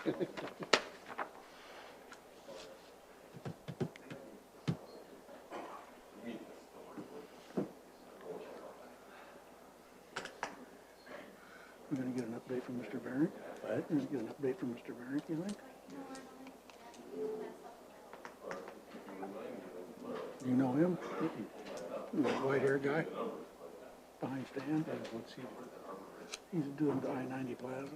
We're going to get an update from Mr. Barrett. What? We're going to get an update from Mr. Barrett, you think? You know him? The white-haired guy behind Stan? What's he? He's doing the I-90 Plaza.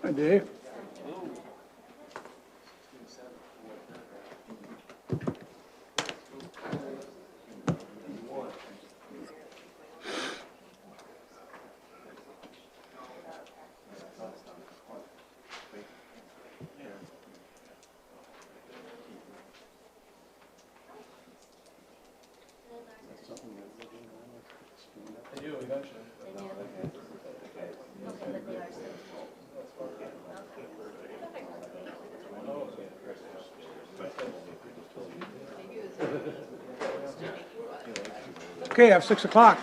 Hi, Dave. They do eventually. Okay, I have 6 o'clock.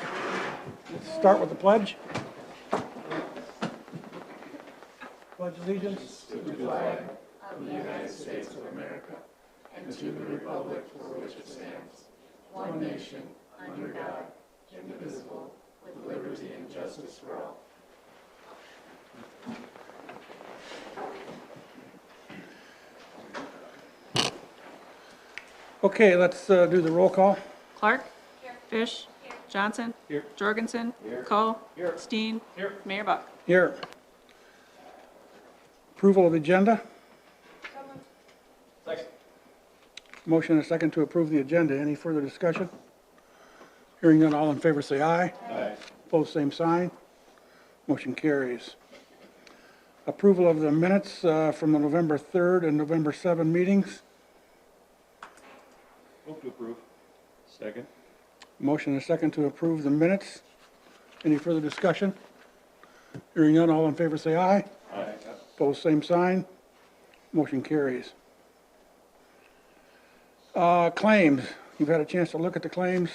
Let's start with the pledge. Pledge allegiance to the flag of the United States of America and to the republic for which it stands, one nation, under God, indivisible, with liberty and justice for all. Okay, let's do the roll call. Clark. Here. Fish. Here. Johnson. Here. Jorgensen. Here. Cole. Here. Steen. Here. Mayor Buck. Here. Approval of the agenda. Second. Motion and a second to approve the agenda. Any further discussion? Hearing none, all in favor say aye. Aye. Opposed, same sign. Motion carries. Approval of the minutes from the November 3rd and November 7 meetings. Move to approve. Second. Motion and a second to approve the minutes. Any further discussion? Hearing none, all in favor say aye. Aye. Opposed, same sign. Motion carries. Claims. You've had a chance to look at the claims,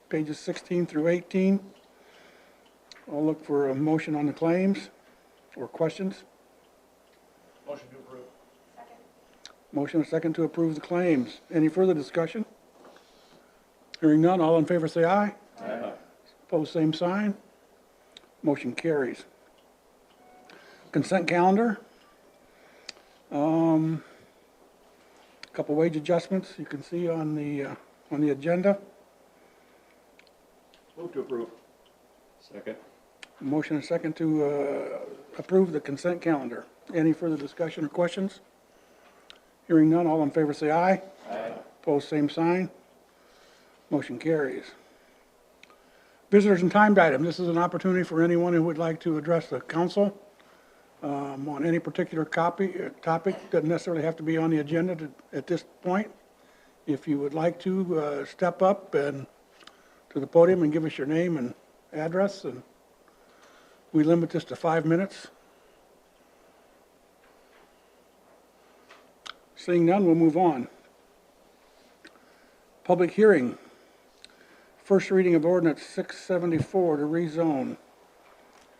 pages 16 through 18. I'll look for a motion on the claims or questions. Motion to approve. Motion and a second to approve the claims. Any further discussion? Hearing none, all in favor say aye. Aye. Opposed, same sign. Motion carries. Consent calendar. Couple wage adjustments you can see on the agenda. Move to approve. Second. Motion and second to approve the consent calendar. Any further discussion or questions? Hearing none, all in favor say aye. Aye. Opposed, same sign. Motion carries. Visitors and timed item. This is an opportunity for anyone who would like to address the council on any particular topic. Doesn't necessarily have to be on the agenda at this point. If you would like to step up and to the podium and give us your name and address, and we limit this to 5 minutes. Seeing none, we'll move on. Public hearing. First reading of ordinance 674 to rezone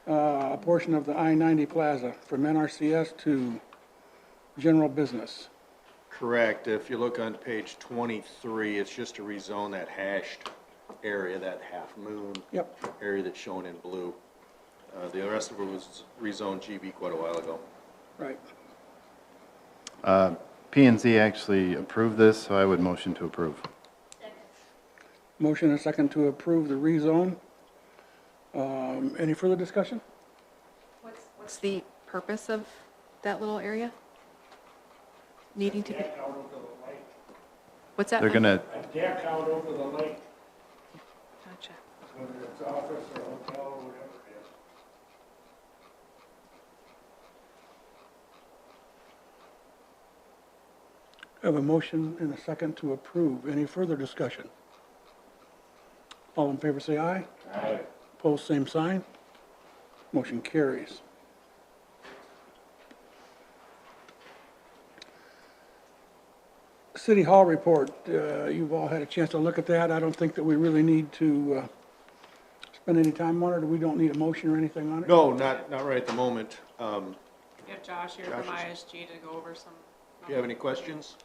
a portion of the I-90 Plaza from NRCS to general business. Correct. If you look on page 23, it's just to rezone that hashed area, that half moon Yep. area that's shown in blue. The rest of it was rezoned GB quite a while ago. Right. P&Z actually approved this, so I would motion to approve. Motion and a second to approve the rezone. Any further discussion? What's the purpose of that little area? Needing to be, what's that? They're gonna, A deck out over the lake, Gotcha. whether it's office or hotel or whatever it is. I have a motion and a second to approve. Any further discussion? All in favor say aye. Aye. Opposed, same sign. Motion carries. City Hall report, you've all had a chance to look at that. I don't think that we really need to spend any time on it, or we don't need a motion or anything on it. No, not right at the moment. We have Josh here from Josh ISG to go over some. Do you have any questions?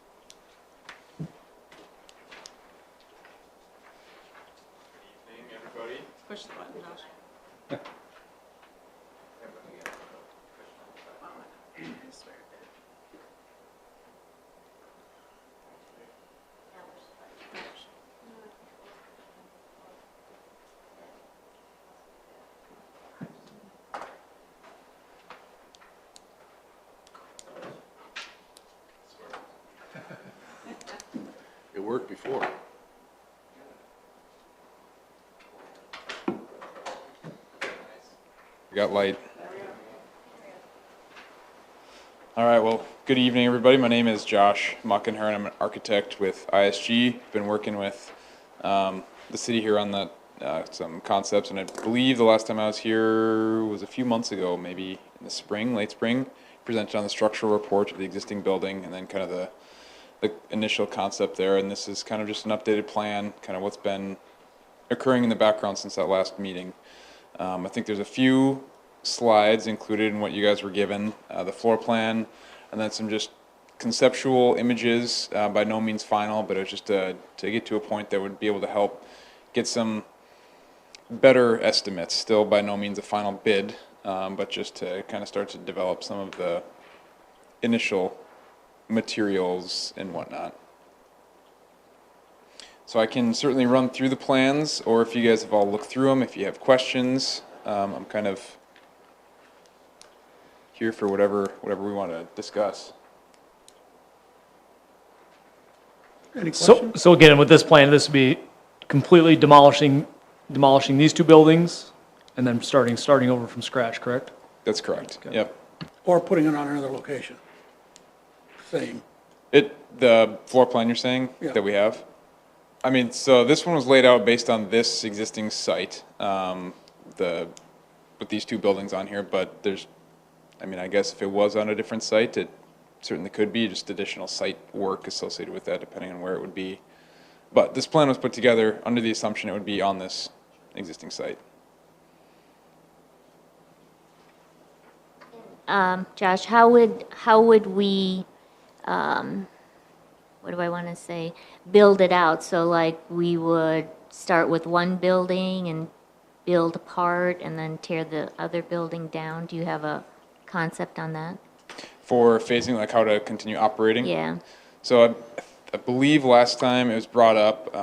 Evening, everybody. Push the button, Josh. I swear. It worked before. We got light. All right, well, good evening, everybody. My name is Josh Muckenhern. I'm an architect with ISG. Been working with the city here on some concepts, and I believe the last time I was here was a few months ago, maybe in the spring, late spring, presented on the structural report of the existing building, and then kind of the initial concept there. And this is kind of just an updated plan, kind of what's been occurring in the background since that last meeting. I think there's a few slides included in what you guys were given, the floor plan, and then some just conceptual images, by no means final, but it's just to get to a point that would be able to help get some better estimates. Still by no means a final bid, but just to kind of start to develop some of the initial materials and whatnot. So I can certainly run through the plans, or if you guys have all looked through them, if you have questions, I'm kind of here for whatever we want to discuss. Any questions? So again, with this plan, this would be completely demolishing these two buildings and then starting over from scratch, correct? That's correct. Okay. Yep. Or putting it on another location? Same. The floor plan you're saying Yeah. that we have? I mean, so this one was laid out based on this existing site, with these two buildings on here, but I guess if it was on a different site, it certainly could be just additional site work associated with that, depending on where it would be. But this plan was put together under the assumption it would be on this existing site. Josh, how would we, what do I want to say, build it out? So like we would start with one building and build apart and then tear the other building down? Do you have a concept on that? For phasing, like how to continue operating? Yeah. So I believe last time it was brought up,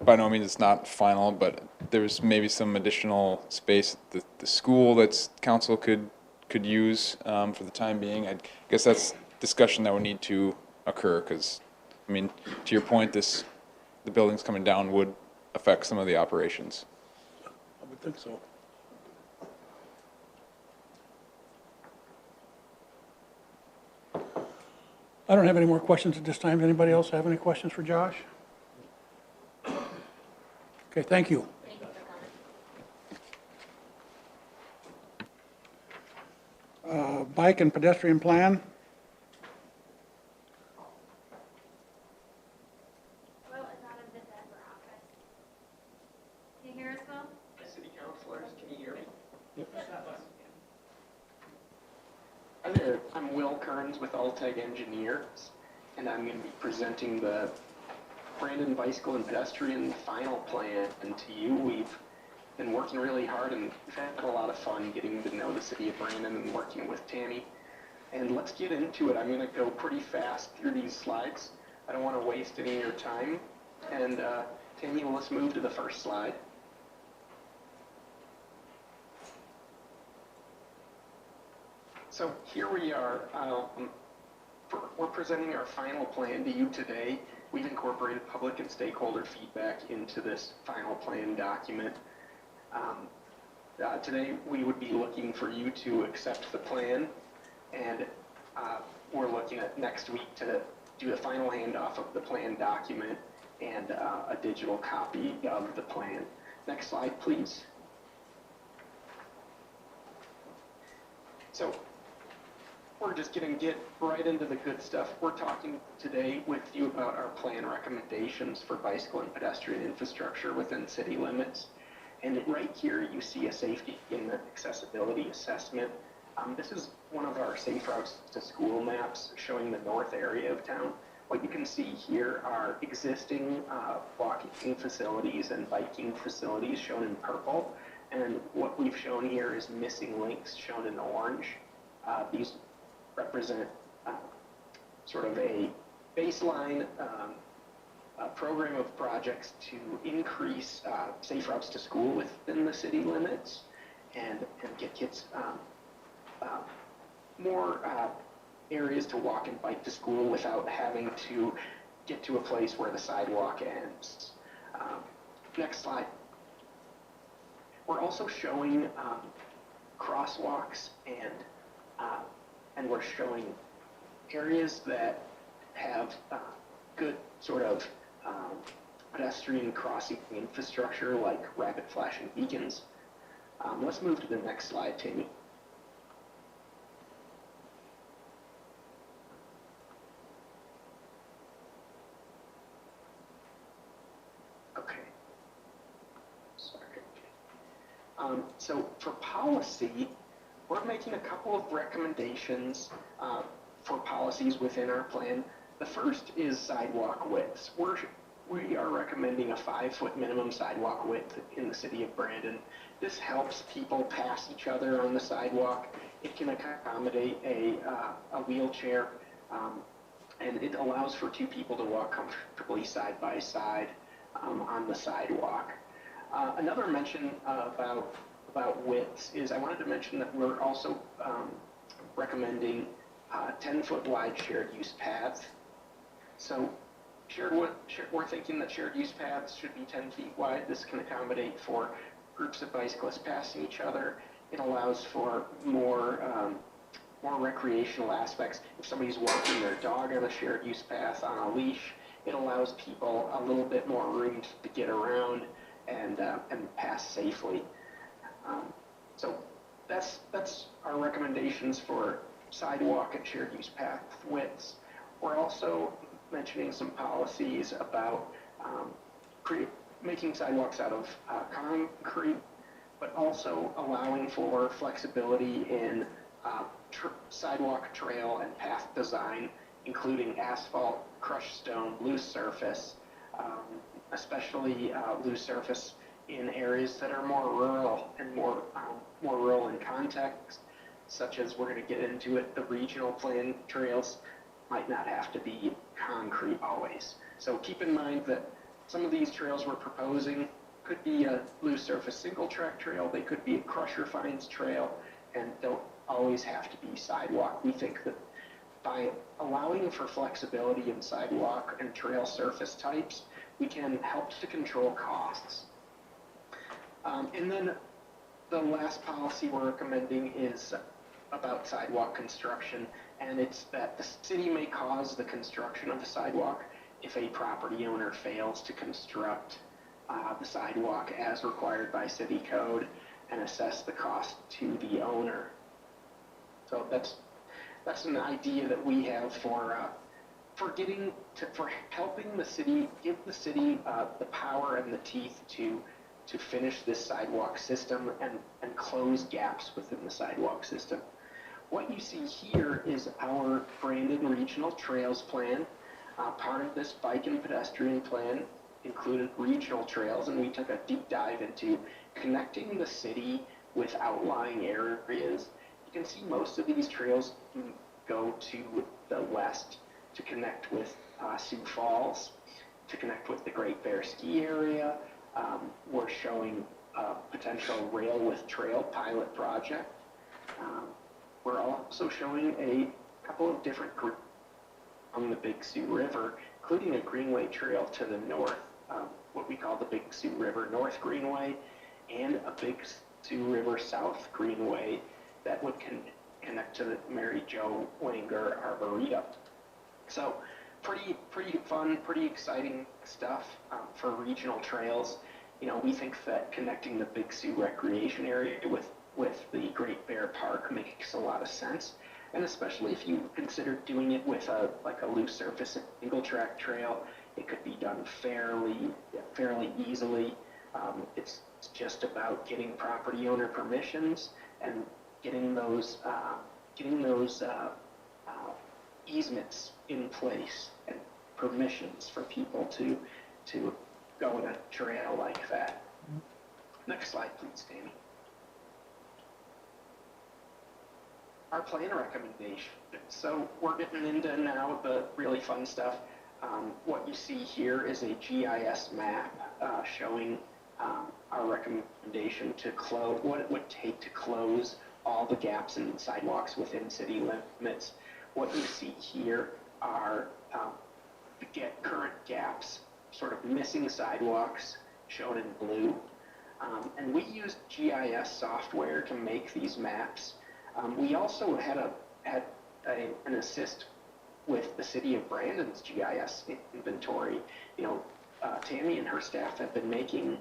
by no means it's not final, but there's maybe some additional space that the school that's council could use for the time being. I guess that's discussion that would need to occur, because, I mean, to your point, the buildings coming down would affect some of the operations. I would think so. I don't have any more questions at this time. Does anybody else have any questions for Josh? Okay, thank you. Bike and pedestrian plan? Well, it's out of the Denver office. Can you hear us, Will? City councilors, can you hear me? Hi there, I'm Will Kearns with Alteg Engineers, and I'm going to be presenting the Brandon Bicycle and Pedestrian final plan to you. We've been working really hard and we've had a lot of fun getting to know the city of Brandon and working with Tammy. And let's get into it. I'm going to go pretty fast through these slides. I don't want to waste any of your time. And Tammy, let's move to the first slide. So here we are. We're presenting our final plan to you today. We've incorporated public and stakeholder feedback into this final plan document. Today we would be looking for you to accept the plan, and we're looking at next week to do the final handoff of the plan document and a digital copy of the plan. Next slide, please. we're just gonna get right into the good stuff. We're talking today with you about our plan recommendations for bicycle and pedestrian infrastructure within city limits. And right here, you see a safety and accessibility assessment. This is one of our safe routes to school maps showing the north area of town. What you can see here are existing walking facilities and biking facilities shown in purple. And what we've shown here is missing links shown in orange. These represent sort of a baseline program of projects to increase safe routes to school within the city limits and get kids more areas to walk and bike to school without having to get to a place where the sidewalk ends. Next slide. We're also showing crosswalks and we're showing areas that have good sort of pedestrian crossing infrastructure like rapid flashing beacons. Let's move to the next slide, Tammy. Okay. Sorry. So for policy, we're making a couple of recommendations for policies within our plan. The first is sidewalk widths. We are recommending a 5-foot minimum sidewalk width in the city of Brandon. This helps people pass each other on the sidewalk. It can accommodate a wheelchair, and it allows for 2 people to walk comfortably side by side on the sidewalk. Another mention about widths is I wanted to mention that we're also recommending 10-foot wide shared use paths. So we're thinking that shared use paths should be 10 feet wide. This can accommodate for groups of bicyclists passing each other. It allows for more recreational aspects. If somebody's walking their dog on a shared use path on a leash, it allows people a little bit more room to get around and pass safely. So that's our recommendations for sidewalk and shared use path widths. We're also mentioning some policies about making sidewalks out of concrete, but also allowing for flexibility in sidewalk, trail, and path design, including asphalt, crushed stone, loose surface, especially loose surface in areas that are more rural and more rural in context, such as we're going to get into it, the regional plan trails might not have to be concrete always. So keep in mind that some of these trails we're proposing could be a loose surface single track trail, they could be a crusher fines trail, and don't always have to be sidewalk. We think that by allowing for flexibility in sidewalk and trail surface types, we can help to control costs. And then the last policy we're recommending is about sidewalk construction, and it's that the city may cause the construction of the sidewalk if a property owner fails to construct the sidewalk as required by city code and assess the cost to the owner. So that's an idea that we have for helping the city, give the city the power and the teeth to finish this sidewalk system and close gaps within the sidewalk system. What you see here is our Brandon Regional Trails Plan. Part of this bike and pedestrian plan included regional trails, and we took a deep dive into connecting the city with outlying areas. You can see most of these trails go to the west to connect with Sioux Falls, to connect with the Great Bear Ski Area. We're showing a potential Rail with Trail pilot project. We're also showing a couple of different groups on the Big Sioux River, including a Greenway trail to the north, what we call the Big Sioux River North Greenway, and a Big Sioux River South Greenway that would connect to the Mary Jo Wenger Arboretum. So pretty fun, pretty exciting stuff for regional trails. You know, we think that connecting the Big Sioux Recreation Area with the Great Bear Park makes a lot of sense. And especially if you consider doing it with like a loose surface single track trail, it could be done fairly easily. It's just about getting property owner permissions and getting those easements in place and permissions for people to go on a trail like that. Next slide, please, Tammy. Our plan recommendation. So we're getting into now the really fun stuff. What you see here is a GIS map showing our recommendation to close, what it would take to close all the gaps in sidewalks within city limits. What you see here are the current gaps, sort of missing sidewalks shown in blue. And we used GIS software to make these maps. We also had an assist with the city of Brandon's GIS inventory. Tammy and her staff have been making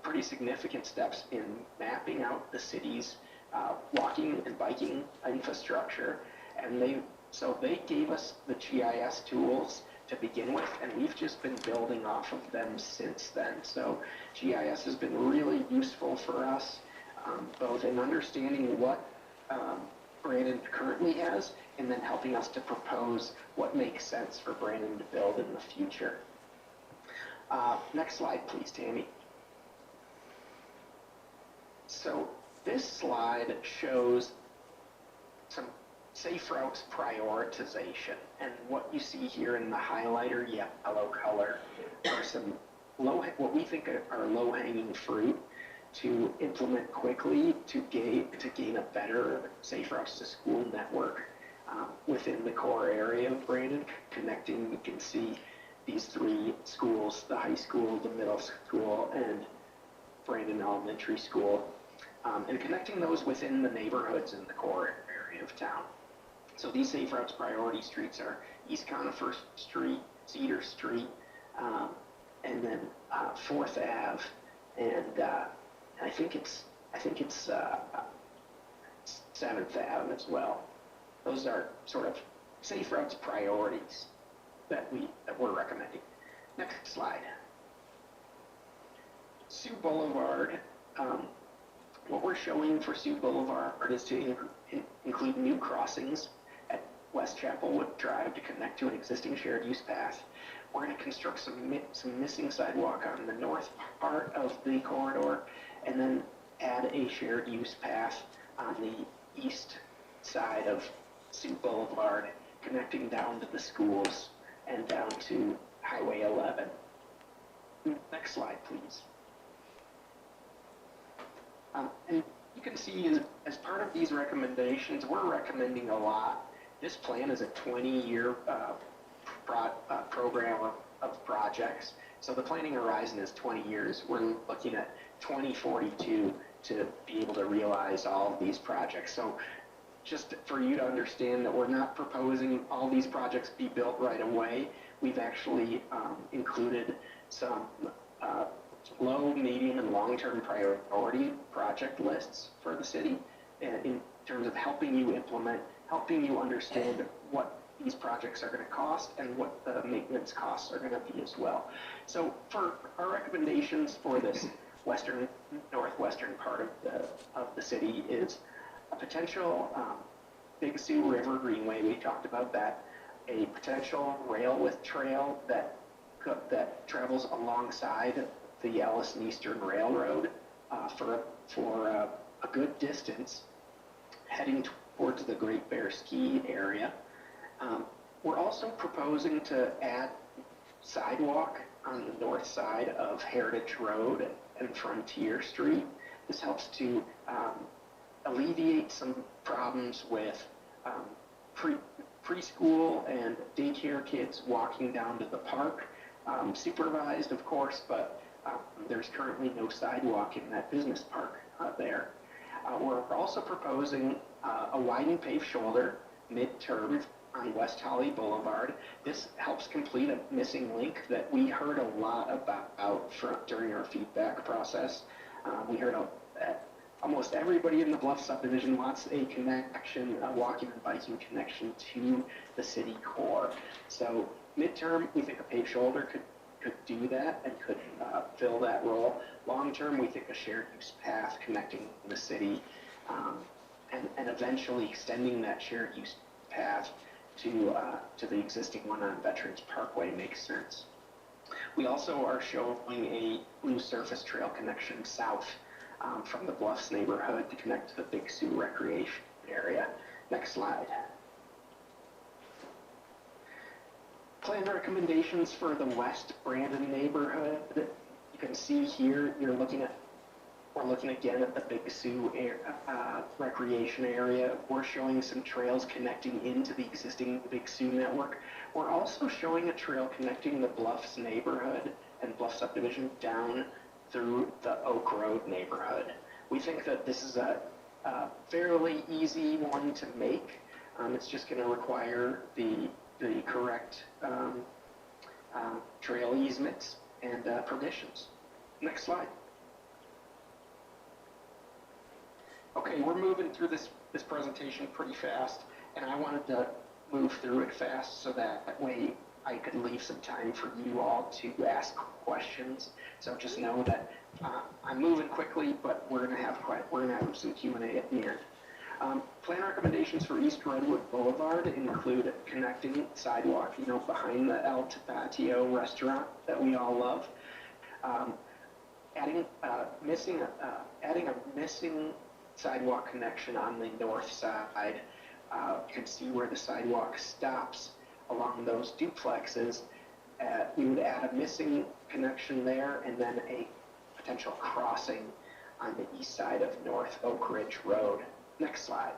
pretty significant steps in mapping out the city's walking and biking infrastructure, and they gave us the GIS tools to begin with, and we've just been building off of them since then. So GIS has been really useful for us, both in understanding what Brandon currently has, and then helping us to propose what makes sense for Brandon to build in the future. Next slide, please, Tammy. So this slide shows some safe routes prioritization, and what you see here in the highlighter yellow color are some what we think are low-hanging fruit to implement quickly to gain a better safe routes to school network within the core area of Brandon. Connecting, you can see these three schools: the high school, the middle school, and Brandon Elementary School, and connecting those within the neighborhoods in the core area of town. So these safe routes priority streets are East Conifer Street, Cedar Street, and then 4th Ave, and I think it's 7th Ave as well. Those are sort of safe routes priorities that we're recommending. Next slide. Sioux Boulevard. What we're showing for Sioux Boulevard is to include new crossings at West Chapelwood Drive to connect to an existing shared use path. We're going to construct some missing sidewalk on the north part of the corridor, and then add a shared use path on the east side of Sioux Boulevard, connecting down to the schools and down to Highway 11. Next slide, please. And you can see as part of these recommendations, we're recommending a lot. This plan is a 20-year program of projects. So the planning horizon is 20 years. We're looking at 2042 to be able to realize all of these projects. So just for you to understand that we're not proposing all these projects be built right away. We've actually included some low, medium, and long-term priority project lists for the city in terms of helping you implement, helping you understand what these projects are going to cost and what the maintenance costs are going to be as well. So for our recommendations for this northwestern part of the city is a potential Big Sioux River Greenway. We talked about that. A potential rail with trail that travels alongside the Ellis and Eastern Railroad for a good distance, heading towards the Great Bear Ski area. We're also proposing to add sidewalk on the north side of Heritage Road and Frontier Street. This helps to alleviate some problems with preschool and daycare kids walking down to the park, supervised of course, but there's currently no sidewalk in that business park there. We're also proposing a widened paved shoulder midterm on West Holly Boulevard. This helps complete a missing link that we heard a lot about during our feedback process. We heard that almost everybody in the Bluff subdivision wants a connection, a walking and biking connection to the city core. So midterm, we think a paved shoulder could do that and could fill that role. Long term, we think a shared use path connecting the city and eventually extending that shared use path to the existing one on Veterans Parkway makes sense. We also are showing a blue surface trail connection south from the Bluffs neighborhood to connect to the Big Sioux Recreation Area. Next slide. Plan recommendations for the West Brandon neighborhood. You can see here, we're looking again at the Big Sioux recreation area. We're showing some trails connecting into the existing Big Sioux network. We're also showing a trail connecting the Bluffs neighborhood and Bluff subdivision down through the Oak Road neighborhood. We think that this is a fairly easy one to make. It's just going to require the correct trail easements and permissions. Next slide. Okay, we're moving through this presentation pretty fast, and I wanted to move through it fast so that way I could leave some time for you all to ask questions. So just know that I'm moving quickly, but we're gonna have some Q&A at the end. Plan recommendations for East Redwood Boulevard include connecting sidewalk, behind the El Tapatio restaurant that we all love. Adding a missing sidewalk connection on the north side. You can see where the sidewalk stops along those duplexes. We would add a missing connection there and then a potential crossing on the east side of North Oak Ridge Road. Next slide.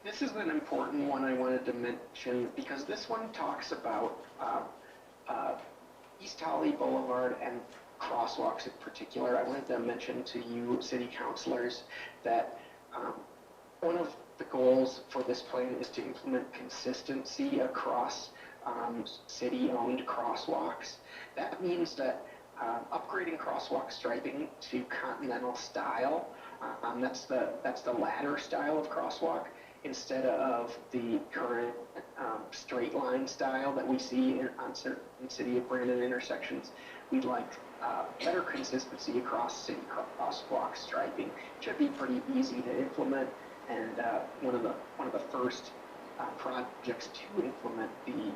This is an important one I wanted to mention because this one talks about East Holly Boulevard and crosswalks in particular. I wanted to mention to you city councilors that one of the goals for this plan is to implement consistency across city-owned crosswalks. That means that upgrading crosswalk striping to continental style, that's the ladder style of crosswalk, instead of the current straight line style that we see in City of Brandon intersections. We'd like better consistency across city crosswalk striping. It should be pretty easy to implement, and one of the first projects to implement the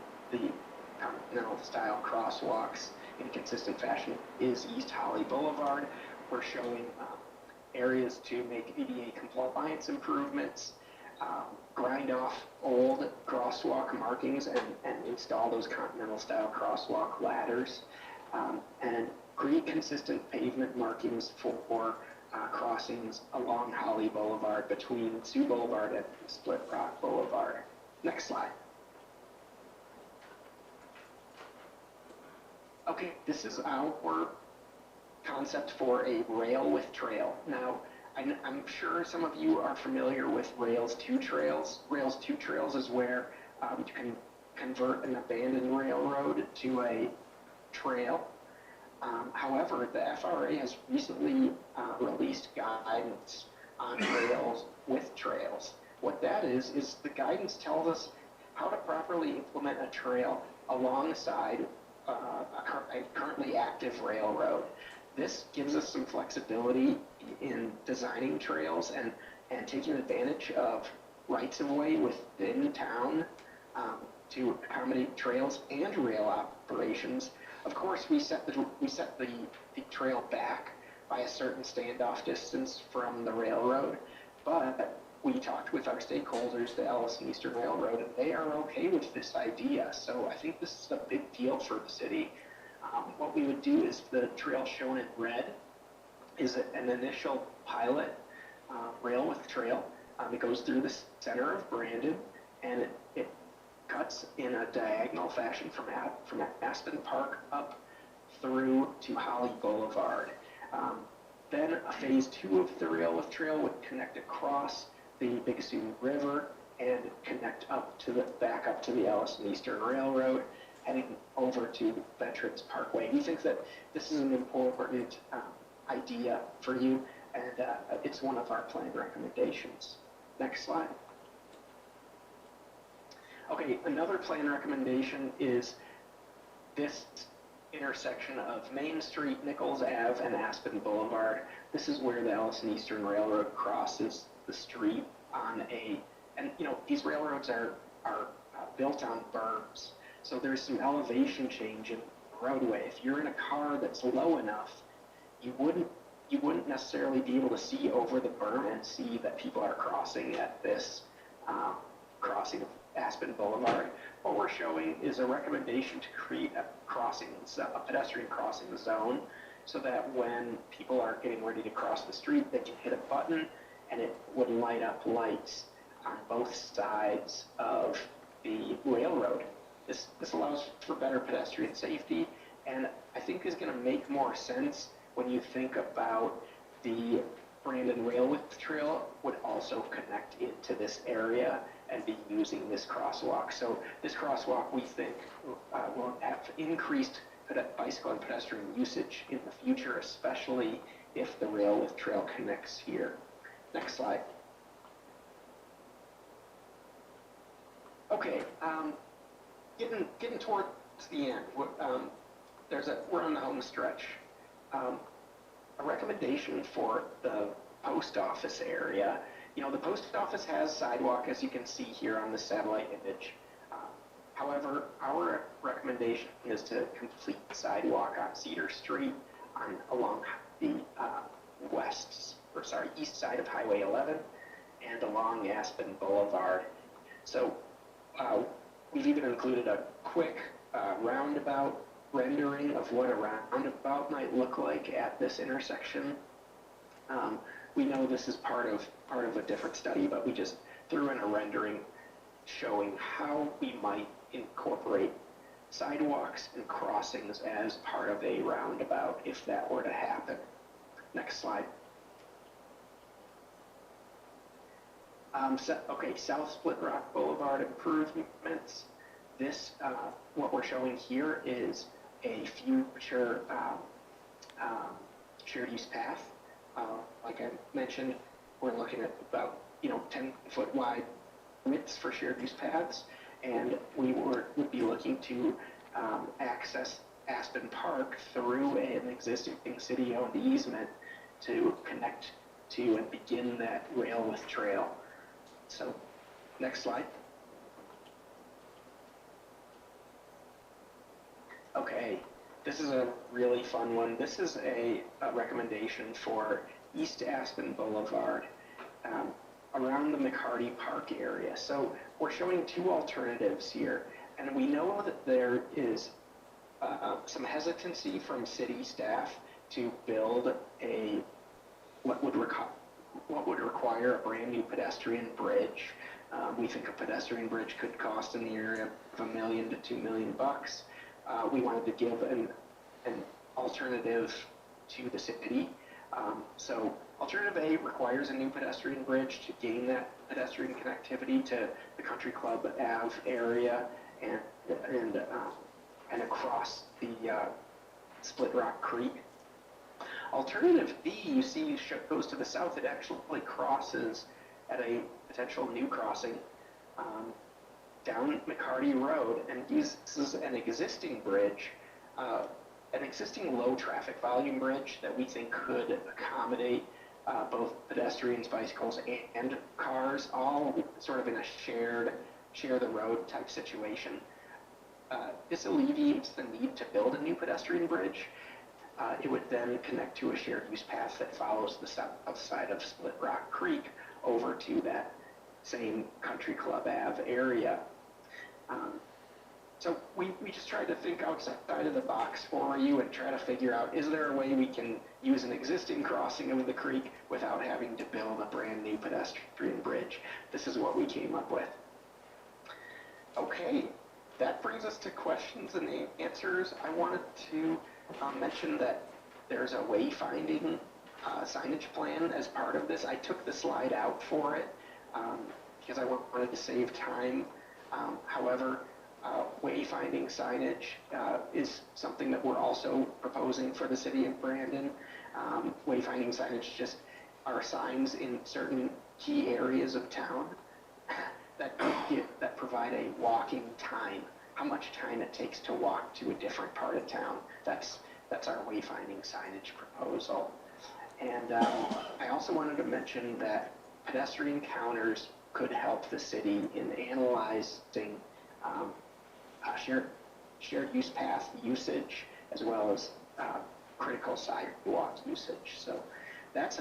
continental style crosswalks in a consistent fashion is East Holly Boulevard. We're showing areas to make ADA compliance improvements, grind off old crosswalk markings and install those continental style crosswalk ladders, and create consistent pavement markings for crossings along Holly Boulevard between Sioux Boulevard and Split Rock Boulevard. Next slide. Okay, this is our concept for a rail with trail. Now, I'm sure some of you are familiar with Rails 2 Trails. Rails 2 Trails is where you can convert an abandoned railroad to a trail. However, the FRA has recently released guidance on rails with trails. What that is the guidance tells us how to properly implement a trail alongside a currently active railroad. This gives us some flexibility in designing trails and taking advantage of rights-of-way within town to accommodate trails and rail operations. Of course, we set the trail back by a certain standoff distance from the railroad, but we talked with our stakeholders, the Ellis and Eastern Railroad, and they are okay with this idea. So I think this is a big deal for the city. What we would do is the trail shown in red is an initial pilot rail with trail. It goes through the center of Brandon, and it cuts in a diagonal fashion from Aspen Park up through to Holly Boulevard. Then a phase 2 of the rail with trail would connect across the Big Sioux River and connect back up to the Ellis and Eastern Railroad, heading over to Veterans Parkway. We think that this is an important idea for you, and it's one of our plan recommendations. Next slide. Okay, another plan recommendation is this intersection of Main Street, Nichols Ave, and Aspen Boulevard. This is where the Allison Eastern Railroad crosses the street on and you know, these railroads are built on berms. So there's some elevation change in the roadway. If you're in a car that's low enough, you wouldn't necessarily be able to see over the berm and see that people are crossing at this crossing of Aspen Boulevard. What we're showing is a recommendation to create a pedestrian crossing zone, so that when people are getting ready to cross the street, they can hit a button and it would light up lights on both sides of the railroad. This allows for better pedestrian safety, and I think is going to make more sense when you think about the Brandon Railway Trail would also connect into this area and be using this crosswalk. So this crosswalk, we think, will have increased bicycle and pedestrian usage in the future, especially if the Railway Trail connects here. Next slide. Okay, getting towards the end. We're on the home stretch. A recommendation for the post office area. You know, the post office has sidewalk, as you can see here on the satellite image. However, our recommendation is to complete the sidewalk on Cedar Street along the east side of Highway 11 and along Aspen Boulevard. So we've even included a quick roundabout rendering of what a roundabout might look like at this intersection. We know this is part of a different study, but we just threw in a rendering showing how we might incorporate sidewalks and crossings as part of a roundabout if that were to happen. Next slide. South Split Rock Boulevard improvements. This, what we're showing here is a future shared use path. Like I mentioned, we're looking at about 10-foot wide widths for shared use paths, and we would be looking to access Aspen Park through an existing city-owned easement to connect to and begin that railway trail. So, next slide. Okay, this is a really fun one. This is a recommendation for East Aspen Boulevard around the McCarty Park area. So we're showing two alternatives here, and we know that there is some hesitancy from city staff to build what would require a brand new pedestrian bridge. We think a pedestrian bridge could cost in the area of $1 million to $2 million. We wanted to give an alternative to the city. So alternative A requires a new pedestrian bridge to gain that pedestrian connectivity to the Country Club Ave area and across the Split Rock Creek. Alternative B, you see, goes to the south. It actually crosses at a potential new crossing down McCarty Road and uses an existing bridge, an existing low traffic volume bridge that we think could accommodate both pedestrians, bicycles, and cars, all sort of in a share the road type situation. This alleviates the need to build a new pedestrian bridge. It would then connect to a shared use path that follows the south side of Split Rock Creek over to that same Country Club Ave area. So we just tried to think outside of the box for you and try to figure out, is there a way we can use an existing crossing of the creek without having to build a brand new pedestrian bridge? This is what we came up with. Okay, that brings us to questions and answers. I wanted to mention that there's a wayfinding signage plan as part of this. I took the slide out for it because I wanted to save time. However, Wayfinding signage is something that we're also proposing for the city of Brandon. Wayfinding signage just are signs in certain key areas of town that provide a walking time, how much time it takes to walk to a different part of town. That's our wayfinding signage proposal. And I also wanted to mention that pedestrian counters could help the city in analyzing shared use path usage as well as critical sidewalk usage. So that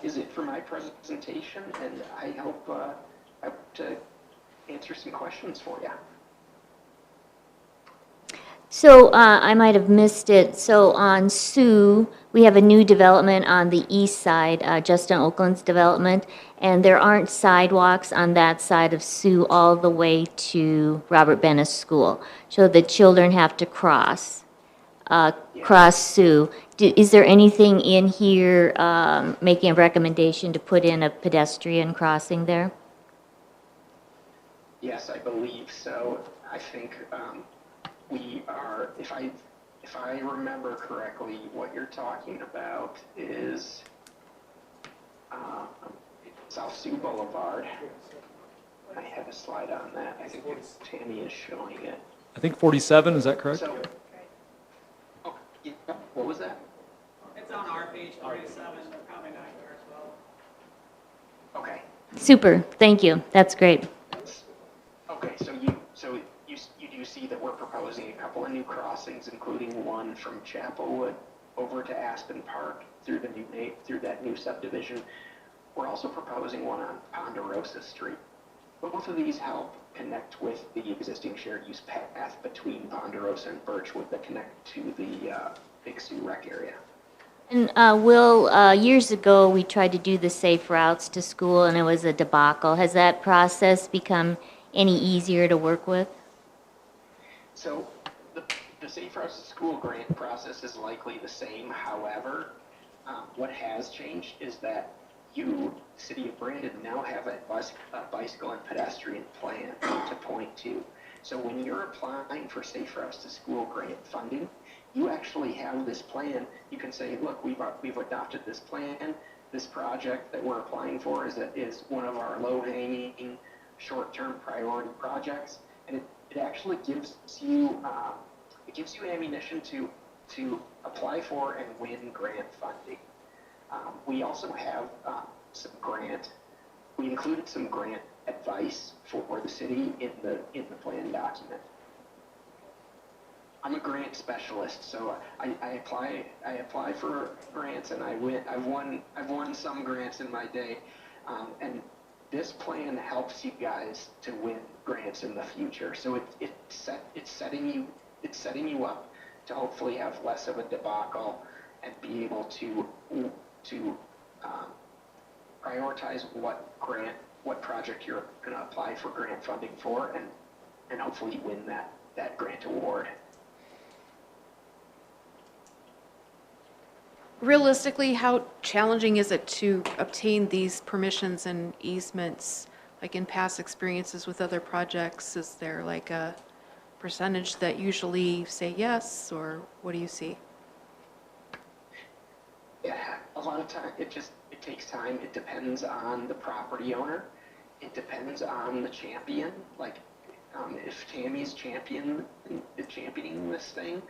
is it for my presentation, and I hope to answer some questions for you. So I might have missed it. So on Sioux, we have a new development on the east side, Justin Oakland's development, and there aren't sidewalks on that side of Sioux all the way to Robert Bennis School. So the children have to cross Sioux. Is there anything in here making a recommendation to put in a pedestrian crossing there? Yes, I believe so. I think we are, if I remember correctly, what you're talking about is South Sioux Boulevard. I have a slide on that. I think Tammy is showing it. I think 47, is that correct? So, oh, yeah, what was that? It's on our page 47, but probably not yours, well. Okay. Super, thank you. That's great. Okay, so you do see that we're proposing a couple of new crossings, including one from Chapelwood over to Aspen Park through that new subdivision. We're also proposing one on Ponderosa Street. Both of these help connect with the existing shared use path between Ponderosa and Birchwood that connect to the Big Sioux Rec area. And Will, years ago, we tried to do the safe routes to school, and it was a debacle. Has that process become any easier to work with? So the Safe Routes to School grant process is likely the same. However, what has changed is that you, City of Brandon, now have a bicycle and pedestrian plan to point to. So when you're applying for Safe Routes to School grant funding, you actually have this plan. You can say, look, we've adopted this plan. This project that we're applying for is one of our low-hanging, short-term priority projects, and it actually gives you ammunition to apply for and win grant funding. We also have we included some grant advice for the city in the plan document. I'm a grant specialist, so I apply for grants, and I've won some grants in my day, and this plan helps you guys to win grants in the future. So it's setting you up to hopefully have less of a debacle and be able to prioritize what project you're going to apply for grant funding for, and hopefully win that grant award. Realistically, how challenging is it to obtain these permissions and easements? Like in past experiences with other projects, is there like a percentage that usually say yes, or what do you see? Yeah, a lot of time, it takes time. It depends on the property owner. It depends on the champion. Like, if Tammy's championing this thing,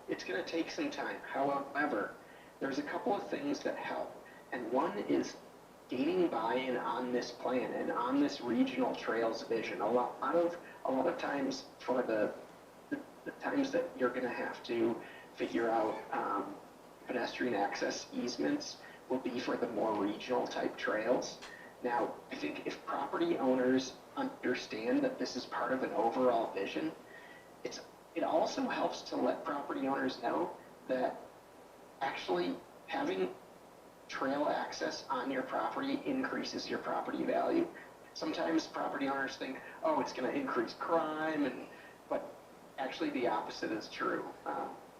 it's going to take some time. However, there's a couple of things that help, and one is gaining buy-in on this plan and on this regional trails vision. A lot of times, for the times that you're going to have to figure out pedestrian access easements will be for the more regional type trails. Now, I think if property owners understand that this is part of an overall vision, it also helps to let property owners know that actually having trail access on your property increases your property value. Sometimes property owners think, oh, it's going to increase crime, but actually the opposite is true.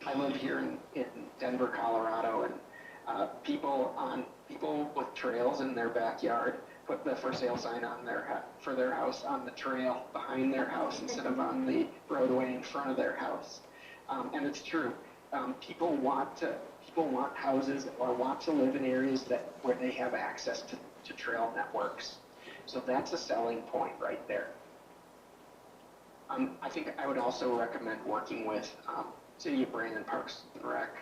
I live here in Denver, Colorado, and people with trails in their backyard put the for sale sign on for their house on the trail behind their house instead of on the roadway in front of their house. And it's true. People want houses or want to live in areas where they have access to trail networks. So that's a selling point right there. I think I would also recommend working with City of Brandon Parks and Rec,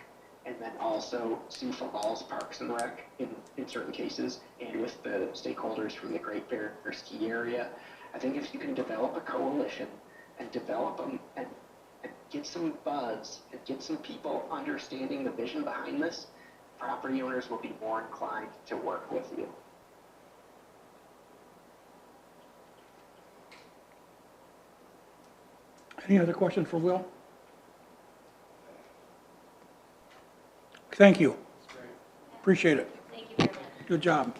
and then also Sioux Falls Parks and Rec in certain cases, and with the stakeholders from the Great Bear Ski area. I think if you can develop a coalition and develop them and get some buzz and get some people understanding the vision behind this, property owners will be more inclined to work with you. Any other questions for Will? Thank you. Appreciate it. Thank you very much. Good job.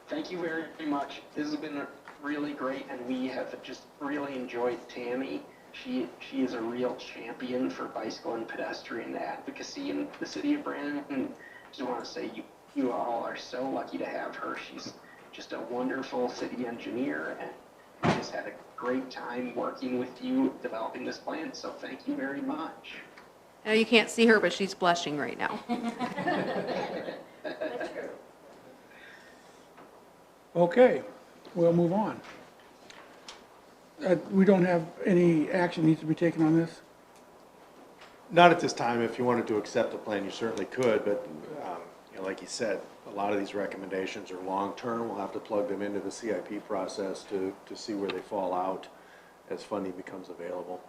Thank you very much. This has been really great, and we have just really enjoyed Tammy. She is a real champion for bicycle and pedestrian advocacy in the city of Brandon. And I just want to say you all are so lucky to have her. She's just a wonderful city engineer, and we just had a great time working with you developing this plan. So thank you very much. Now, you can't see her, but she's blushing right now. Okay, we'll move on. We don't have any action needs to be taken on this? Not at this time. If you wanted to accept the plan, you certainly could, but, like you said, a lot of these recommendations are long-term. We'll have to plug them into the CIP process to see where they fall out as funding becomes available.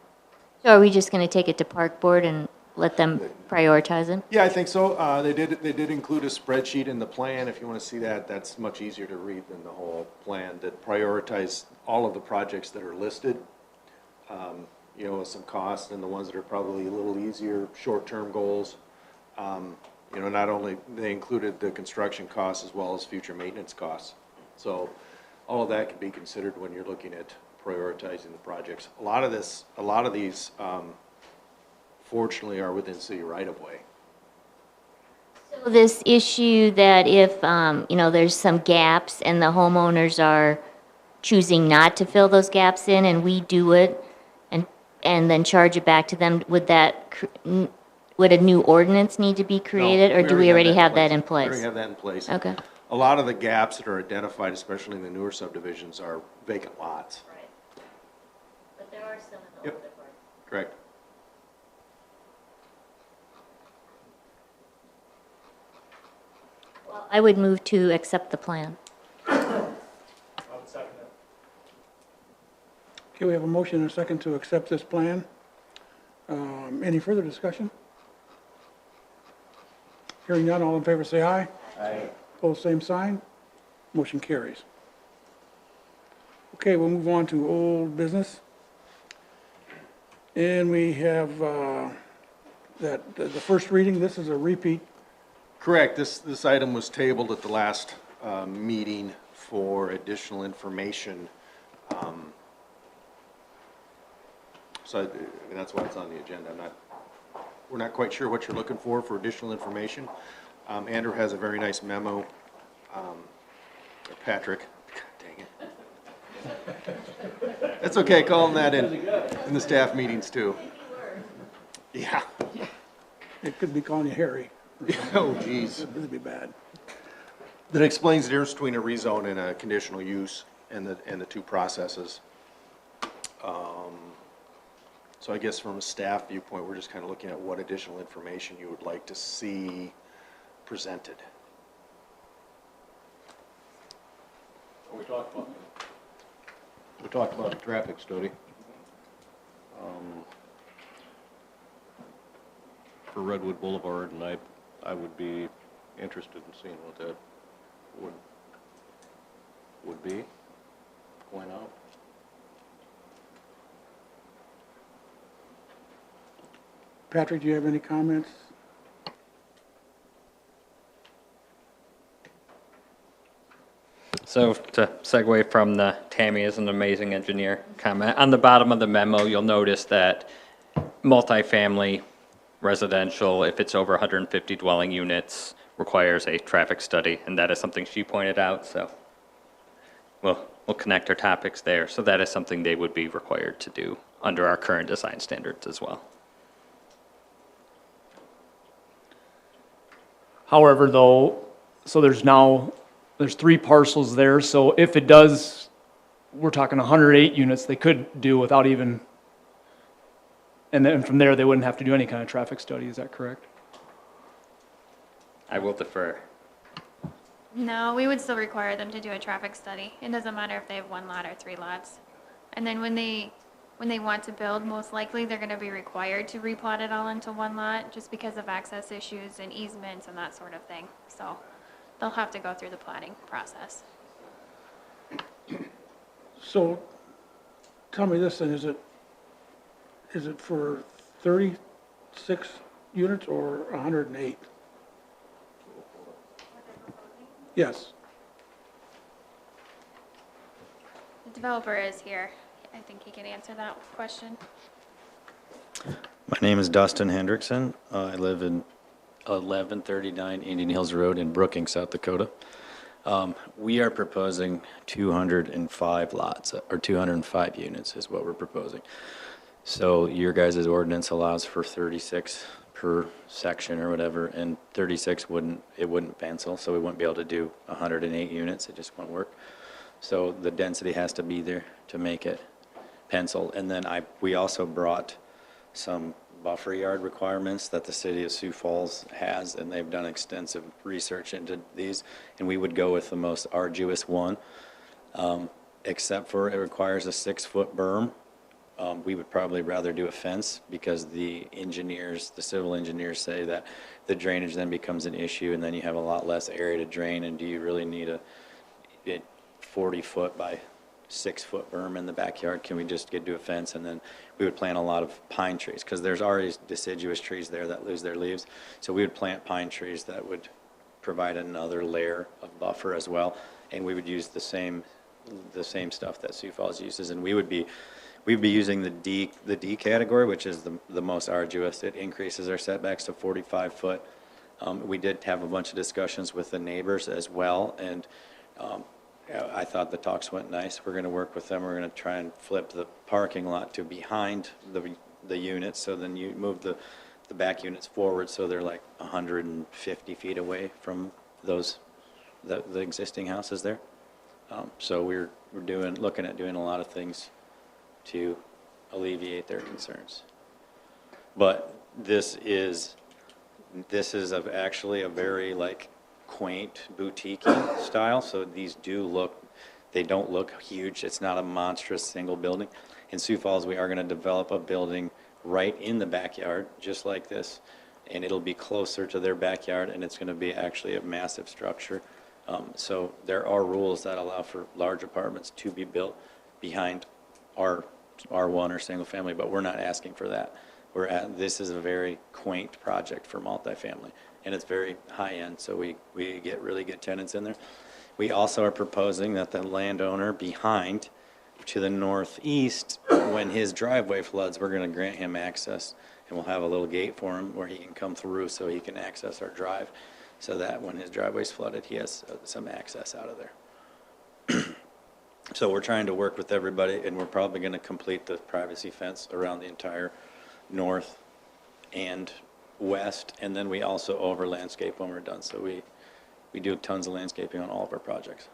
So are we just going to take it to Park Board and let them prioritize it? Yeah, I think so. They did include a spreadsheet in the plan. If you want to see that, that's much easier to read than the whole plan that prioritize all of the projects that are listed, with some costs, and the ones that are probably a little easier, short-term goals. Not only, they included the construction costs as well as future maintenance costs. So all of that can be considered when you're looking at prioritizing the projects. A lot of these, fortunately, are within city right-of-way. So this issue that if, there's some gaps and the homeowners are choosing not to fill those gaps in and we do it and then charge it back to them, would a new ordinance need to be created, or do we already have that in We place? already have that in place. Okay. A lot of the gaps that are identified, especially in the newer subdivisions, are vacant lots. Right. But there are some in the Yep. older parts. Correct. Well, I would move to accept the plan. Okay, we have a motion and a second to accept this plan. Any further discussion? Hearing none, all in favor say aye. Aye. Opposed, same sign. Motion carries. Okay, we'll move on to old business. And we have the first reading. This is a repeat. Correct. This item was tabled at the last meeting for additional information. So that's why it's on the agenda. We're not quite sure what you're looking for additional information. Andrew has a very nice memo, or Patrick, God dang it. That's okay, call him that in the staff meetings too. Yeah. It could be calling you Harry. Oh, geez. It'd really be bad. That explains the difference between a rezone and a conditional use and the two processes. So I guess from a staff viewpoint, we're just kind of looking at what additional information you would like to see presented. We talked about the traffic study. For Redwood Boulevard, and I would be interested in seeing what that would be going out. Patrick, do you have any comments? So to segue from the Tammy is an amazing engineer comment, on the bottom of the memo, you'll notice that multifamily residential, if it's over 150 dwelling units, requires a traffic study, and that is something she pointed out, so we'll connect our topics there. So that is something they would be required to do under our current design standards as well. However, though, so there's 3 parcels there, so if it does, we're talking 108 units they could do without even, and then from there, they wouldn't have to do any kind of traffic study, is that correct? I will defer. No, we would still require them to do a traffic study. It doesn't matter if they have 1 lot or 3 lots. And then when they want to build, most likely they're gonna be required to replot it all into 1 lot just because of access issues and easements and that sort of thing. So they'll have to go through the platting process. So, tell me this then, is it for 36 units or 108? Yes. The developer is here. I think he can answer that question. My name is Dustin Hendrickson. I live in 1139 Indian Hills Road in Brookings, South Dakota. We are proposing 205 lots, or 205 units is what we're proposing. So your guys' ordinance allows for 36 per section or whatever, and 36 wouldn't pencil, so we wouldn't be able to do 108 units. It just won't work. So the density has to be there to make it pencil. And then we also brought some buffer yard requirements that the city of Sioux Falls has, and they've done extensive research into these, and we would go with the most arduous one, except for it requires a 6-foot berm. We would probably rather do a fence because the civil engineers say that the drainage then becomes an issue, and then you have a lot less area to drain, and do you really need a 40-foot by 6-foot berm in the backyard? Can we just do a fence? And then we would plant a lot of pine trees because there's already deciduous trees there that lose their leaves. So we would plant pine trees that would provide another layer of buffer as well. And we would use the same stuff that Sioux Falls uses. And we'd be using the D category, which is the most arduous. It increases our setbacks to 45 foot. We did have a bunch of discussions with the neighbors as well, and I thought the talks went nice. We're going to work with them. We're going to try and flip the parking lot to behind the units, so then you move the back units forward, so they're like 150 feet away from the existing houses there. So we're looking at doing a lot of things to alleviate their concerns. But this is actually a very quaint boutique style. So these they don't look huge. It's not a monstrous single building. In Sioux Falls, we are going to develop a building right in the backyard, just like this, and it'll be closer to their backyard, and it's going to be actually a massive structure. So there are rules that allow for large apartments to be built behind R1 or single family, but we're not asking for that. This is a very quaint project for multifamily, and it's very high end, so we get really good tenants in there. We also are proposing that the landowner behind to the northeast, when his driveway floods, we're going to grant him access, and we'll have a little gate for him where he can come through so he can access our drive, so that when his driveway's flooded, he has some access out of there. So we're trying to work with everybody, and we're probably going to complete the privacy fence around the entire north and west, and then we also over landscape when we're done. So we do tons of landscaping on all of our projects.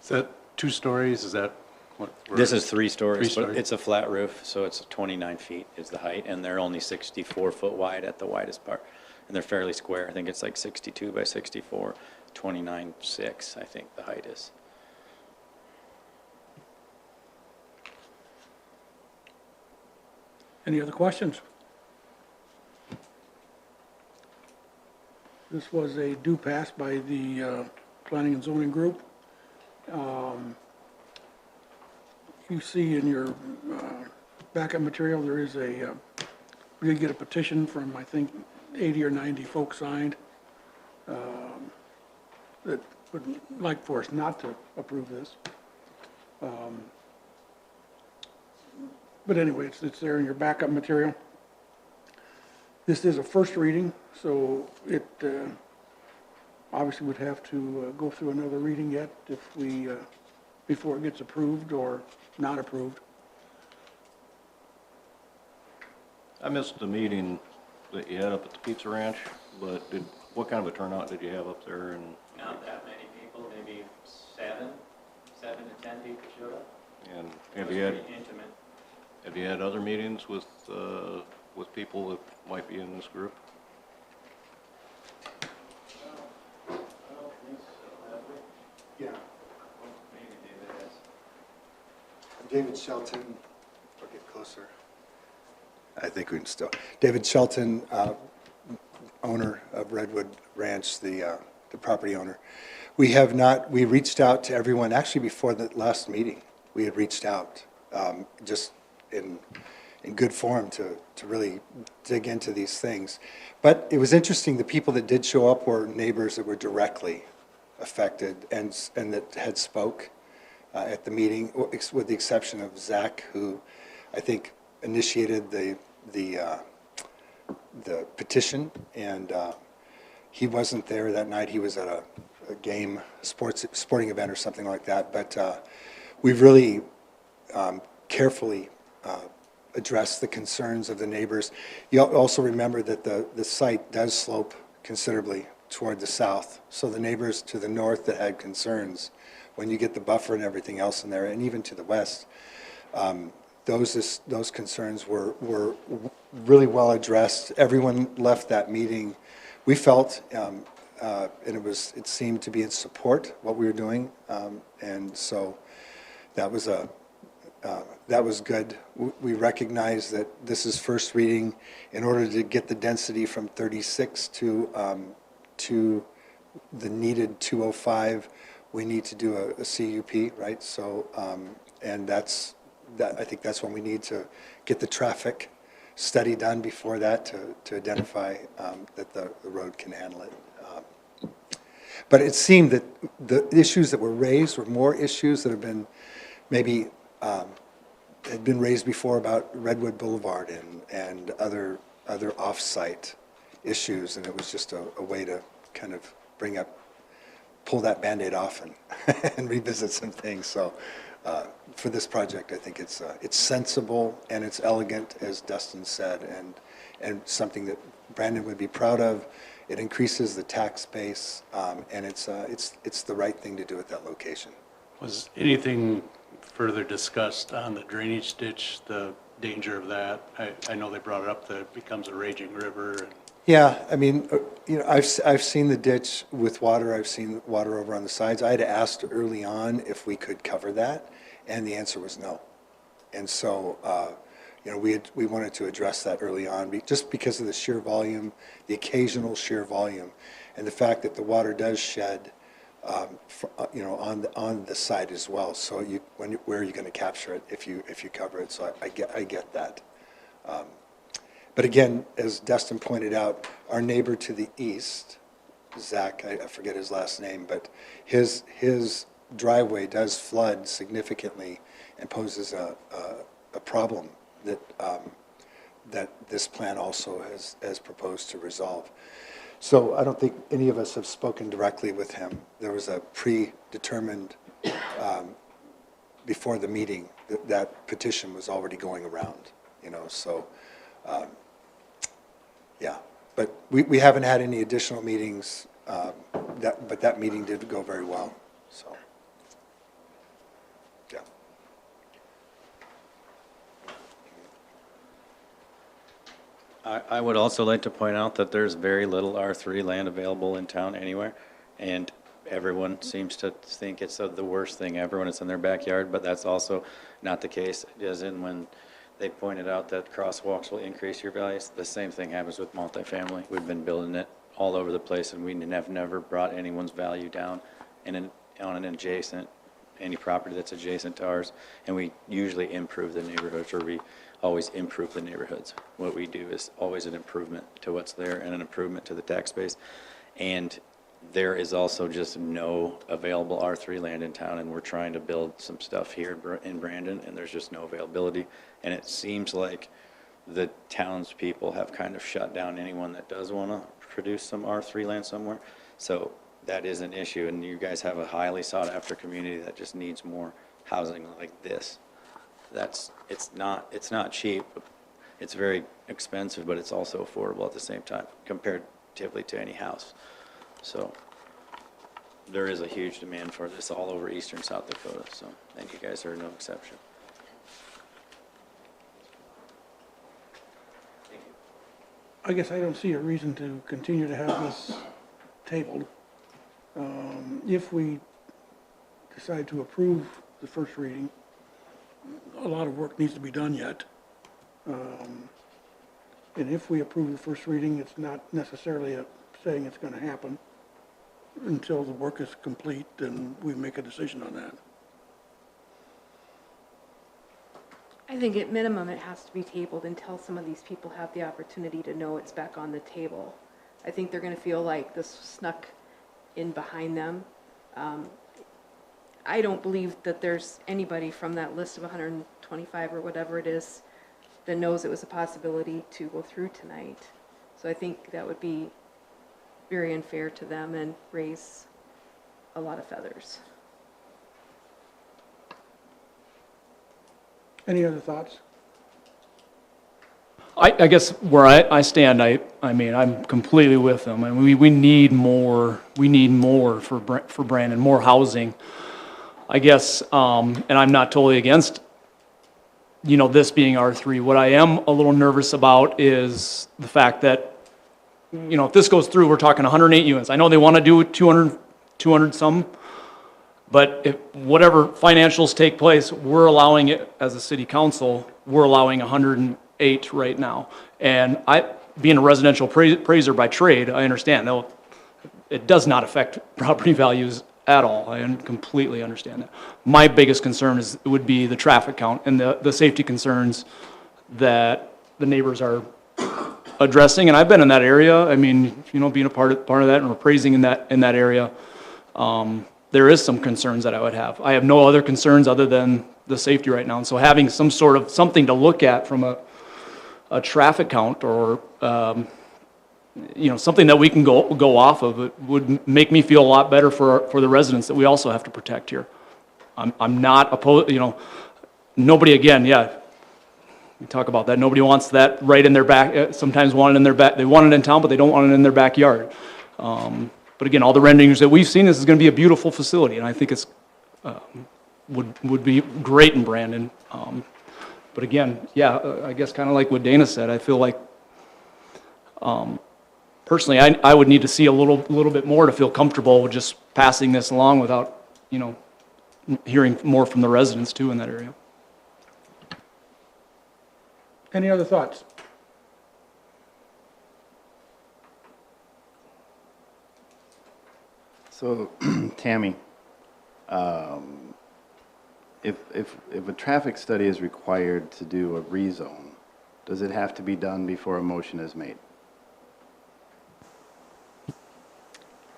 Is that 2 stories? Is that what? This is 3 stories, 3 but stories? it's a flat roof, so it's 29 feet is the height, and they're only 64 foot wide at the widest part. And they're fairly square. I think it's like 62 by 64, 29.6, I think the height is. Any other questions? This was a due pass by the Planning and Zoning Group. You see in your backup material, there is we did get a petition from, I think, 80 or 90 folks signed that would like for us not to approve this. But anyway, it's there in your backup material. This is a first reading, so it obviously would have to go through another reading yet if we, before it gets approved or not approved. I missed the meeting that you had up at the Pizza Ranch, but what kind of a turnout did you have up there? And Not that many people, maybe 7 to 10 people showed up. And It have was you had, pretty intimate. have you had other meetings with people that might be in this group? Yeah. I'm David Shelton. I'll get closer. I think we can still. David Shelton, owner of Redwood Ranch, the property owner. We have not, we reached out to everyone, actually before the last meeting, we had reached out, just in good form to really dig into these things. But it was interesting, the people that did show up were neighbors that were directly affected and that had spoke at the meeting, with the exception of Zach, who I think initiated the petition, and he wasn't there that night. He was at a game, sporting event or something like that. But we've really carefully addressed the concerns of the neighbors. You also remember that the site does slope considerably toward the south. So the neighbors to the north that had concerns, when you get the buffer and everything else in there, and even to the west, those concerns were really well addressed. Everyone left that meeting, we felt, and it seemed to be in support what we were doing, and so that was good. We recognize that this is first reading. In order to get the density from 36 to the needed 205, we need to do a CUP, right? So, and I think that's when we need to get the traffic study done before that to identify that the road can handle it. But it seemed that the issues that were raised were more issues that have been maybe had been raised before about Redwood Boulevard and other off-site issues, and it was just a way to kind of pull that Band-Aid off and revisit some things. So for this project, I think it's sensible and it's elegant, as Dustin said, and something that Brandon would be proud of. It increases the tax base, and it's the right thing to do at that location. Was anything further discussed on the drainage ditch, the danger of that? I know they brought it up that it becomes a raging river. Yeah, I mean, I've seen the ditch with water. I've seen water over on the sides. I had asked early on if we could cover that, and the answer was no. And so, we wanted to address that early on, just because of the sheer volume, the occasional sheer volume, and the fact that the water does shed, on the side as well. So where are you going to capture it if you cover it? So I get that. But again, as Dustin pointed out, our neighbor to the east, Zach, I forget his last name, but his driveway does flood significantly and poses a problem that this plan also has proposed to resolve. So I don't think any of us have spoken directly with him. There was a predetermined, before the meeting, that petition was already going around, so, yeah. But we haven't had any additional meetings, but that meeting did go very well, so, yeah. I would also like to point out that there's very little R3 land available in town anywhere, and everyone seems to think it's the worst thing ever when it's in their backyard, but that's also not the case, as in when they pointed out that crosswalks will increase your values. The same thing happens with multifamily. We've been building it all over the place, and we have never brought anyone's value down on an adjacent, any property that's adjacent to ours, and we usually improve the neighborhoods, or we always improve the neighborhoods. What we do is always an improvement to what's there and an improvement to the tax base. And there is also just no available R3 land in town, and we're trying to build some stuff here in Brandon, and there's just no availability. And it seems like the townspeople have kind of shut down anyone that does want to produce some R3 land somewhere. So that is an issue, and you guys have a highly sought-after community that just needs more housing like this. It's not cheap. It's very expensive, but it's also affordable at the same time, comparatively to any house. So there is a huge demand for this all over eastern South Dakota, so, and you guys are no exception. I guess I don't see a reason to continue to have this tabled. If we decide to approve the first reading, a lot of work needs to be done yet. And if we approve the first reading, it's not necessarily saying it's gonna happen until the work is complete and we make a decision on that. I think at minimum, it has to be tabled until some of these people have the opportunity to know it's back on the table. I think they're gonna feel like this snuck in behind them. I don't believe that there's anybody from that list of 125 or whatever it is that knows it was a possibility to go through tonight. So I think that would be very unfair to them and raise a lot of feathers. Any other thoughts? I guess where I stand, I mean, I'm completely with them. I mean, we need more for Brandon, more housing. I guess, and I'm not totally against, this being R3. What I am a little nervous about is the fact that, if this goes through, we're talking 108 units. I know they want to do 200 some, but if whatever financials take place, we're allowing it as a city council, we're allowing 108 right now. And being a residential appraiser by trade, I understand, though, it does not affect property values at all. I completely understand that. My biggest concern would be the traffic count and the safety concerns that the neighbors are addressing. And I've been in that area. I mean, being a part of that and appraising in that area, there is some concerns that I would have. I have no other concerns other than the safety right now. And so having some sort of something to look at from a traffic count or something that we can go off of, it would make me feel a lot better for the residents that we also have to protect here. I'm not opposed, nobody, again, we talk about that, nobody wants that right in their back, sometimes want it in their back, they want it in town, but they don't want it in their backyard. But again, all the renderings that we've seen, this is gonna be a beautiful facility, and I think it's, would be great in Brandon. But again, I guess kind of like what Dana said, I feel like, personally, I would need to see a little bit more to feel comfortable with just passing this along without, hearing more from the residents too in that area. Any other thoughts? So, Tammy, if a traffic study is required to do a rezone, does it have to be done before a motion is made?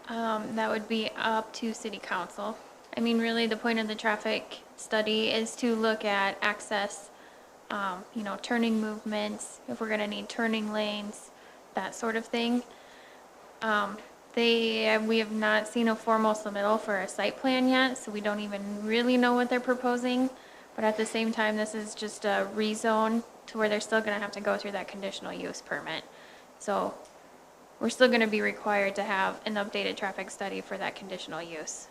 That would be up to city council. I mean, really, the point of the traffic study is to look at access, turning movements, if we're gonna need turning lanes, that sort of thing. We have not seen a formal submittal for a site plan yet, so we don't even really know what they're proposing. But at the same time, this is just a rezone to where they're still gonna have to go through that conditional use permit. So we're still gonna be required to have an updated traffic study for that conditional use.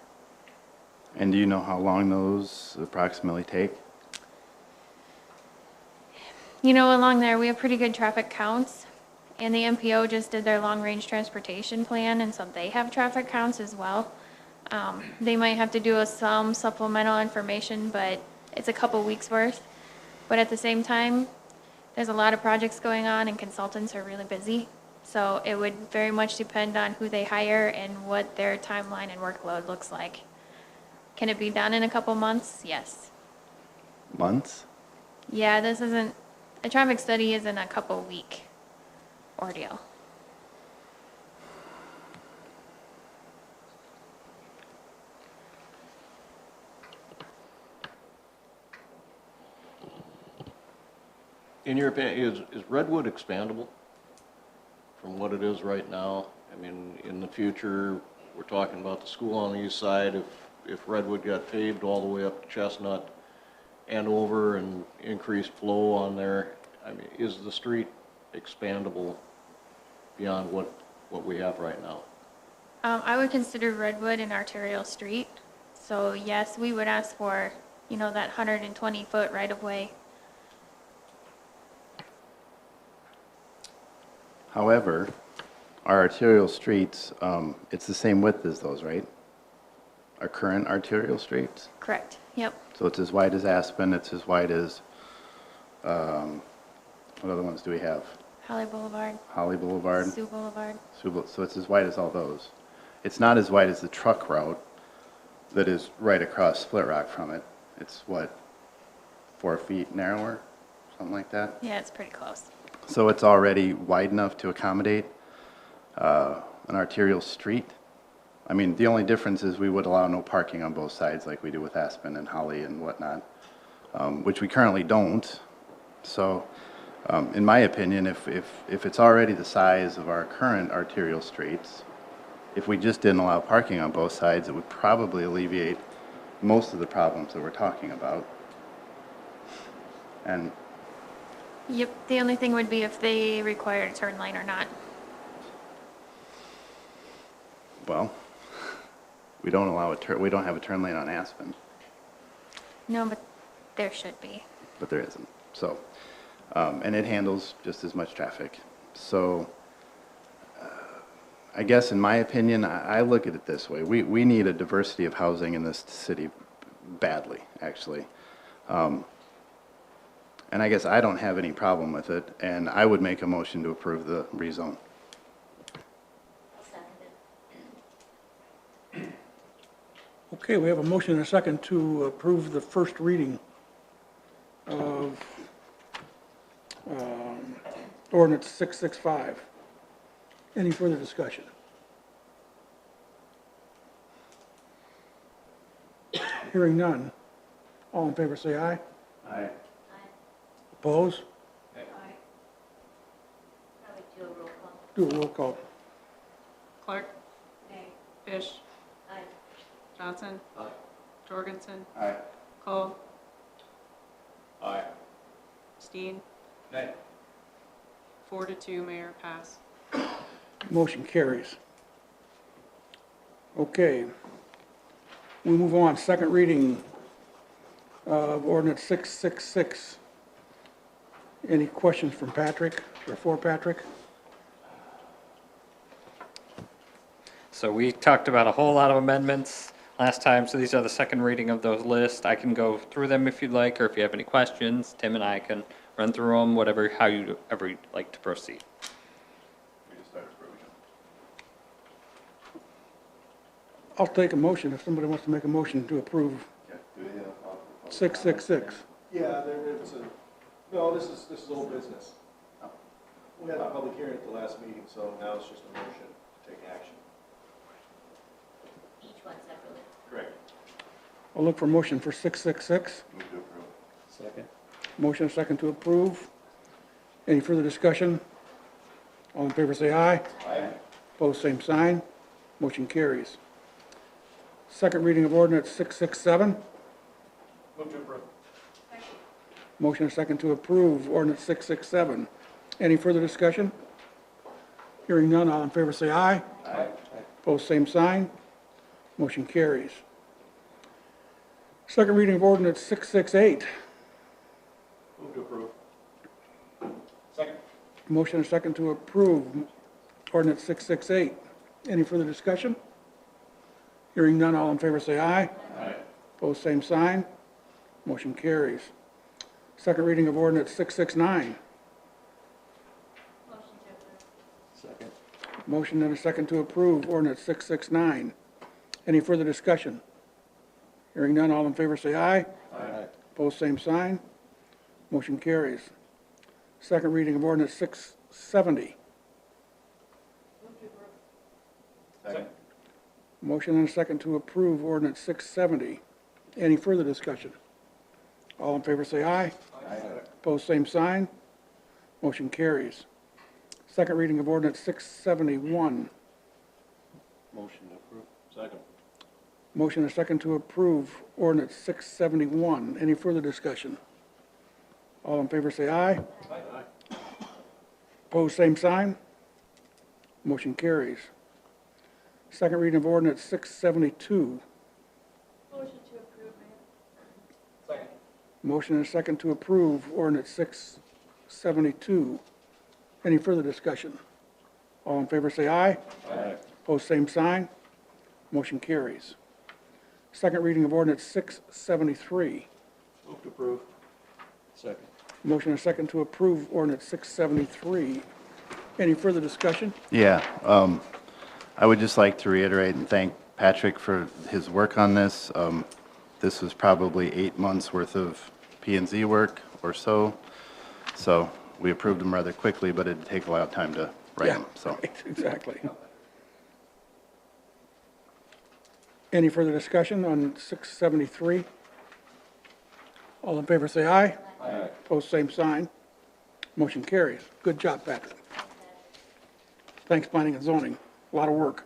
And do you know how long those approximately take? Along there, we have pretty good traffic counts, and the MPO just did their long-range transportation plan, and so they have traffic counts as well. They might have to do some supplemental information, but it's a couple weeks worth. But at the same time, there's a lot of projects going on, and consultants are really busy. So it would very much depend on who they hire and what their timeline and workload looks like. Can it be done in a couple months? Yes. Months? Yeah, a traffic study isn't a couple week ordeal. In your opinion, is Redwood expandable from what it is right now? I mean, in the future, we're talking about the school on the east side. If Redwood got paved all the way up to Chestnut and over and increased flow on there, I mean, is the street expandable beyond what we have right now? I would consider Redwood an arterial street. So yes, we would ask for, that 120-foot right-of-way. However, our arterial streets, it's the same width as those, right? Our current arterial streets? Correct. Yep. So it's as wide as Aspen, it's as wide as, what other ones do we have? Holly Boulevard. Holly Boulevard. Sioux Boulevard. So it's as wide as all those. It's not as wide as the truck route that is right across Split Rock from it. It's what, 4 feet narrower, something like that? Yeah, it's pretty close. So it's already wide enough to accommodate an arterial street. I mean, the only difference is we would allow no parking on both sides like we do with Aspen and Holly and whatnot, which we currently don't. So in my opinion, if it's already the size of our current arterial streets, if we just didn't allow parking on both sides, it would probably alleviate most of the problems that we're talking about. And Yep. The only thing would be if they required a turn lane or not. well, we don't allow we don't have a turn lane on Aspen, No, but there should be. but there isn't. So, and it handles just as much traffic. So, I guess in my opinion, I look at it this way. We need a diversity of housing in this city badly, actually. And I guess I don't have any problem with it, and I would make a motion to approve the rezone. Okay, we have a motion and a second to approve the first reading of ordinance 665. Any further discussion? Hearing none. All in favor say aye. Aye. Oppose? Probably do a roll call. Do a roll call. Clark? Fish? Johnson? Jorgensen? Aye. Cole? Aye. Steen? Nay. 4-2, Mayor, pass. Motion carries. Okay. We move on, second reading of ordinance 666. Any questions from Patrick or for Patrick? So we talked about a whole lot of amendments last time, so these are the second reading of those lists. I can go through them if you'd like, or if you have any questions, Tim and I can run through them, whatever, how you ever you'd like to proceed. I'll take a motion if somebody wants to make a motion to approve 666. Yeah, it's no, this is old business. We had a public hearing at the last meeting, so now it's just a motion to take action. Each one separately. Correct. I'll look for motion for 666. Move to approve. Second. Motion and second to approve. Any further discussion? All in favor say aye. Aye. Opposed, same sign. Motion carries. Second reading of ordinance 667. Move to approve. Motion and second to approve ordinance 667. Any further discussion? Hearing none, all in favor say aye. Aye. Opposed, same sign. Motion carries. Second reading of ordinance 668. Move to approve. Second. Motion and second to approve ordinance 668. Any further discussion? Hearing none, all in favor say aye. Aye. Opposed, same sign. Motion carries. Second reading of ordinance 669. Second. Motion and a second to approve ordinance 669. Any further discussion? Hearing none, all in favor say aye. Aye. Opposed, same sign. Motion carries. Second reading of ordinance 670. Second. Motion and a second to approve ordinance 670. Any further discussion? All in favor say aye. Aye. Opposed, same sign. Motion carries. Second reading of ordinance 671. Motion to approve. Second. Motion and a second to approve ordinance 671. Any further discussion? All in favor say aye. Aye. Opposed, same sign. Motion carries. Second reading of ordinance 672. Motion to approve, Mayor. Second. Motion and a second to approve ordinance 672. Any further discussion? All in favor say aye. Aye. Opposed, same sign. Motion carries. Second reading of ordinance 673. Move to approve. Second. Motion and a second to approve ordinance 673. Any further discussion? Yeah, I would just like to reiterate and thank Patrick for his work on this. This was probably 8 months' worth of P&Z work or so. So we approved them rather quickly, but it'd take a lot of time to write them, so. Right, exactly. Any further discussion on 673? All in favor say aye. Aye. Opposed, same sign. Motion carries. Good job, Patrick. Thanks, Planning and Zoning. A lot of work.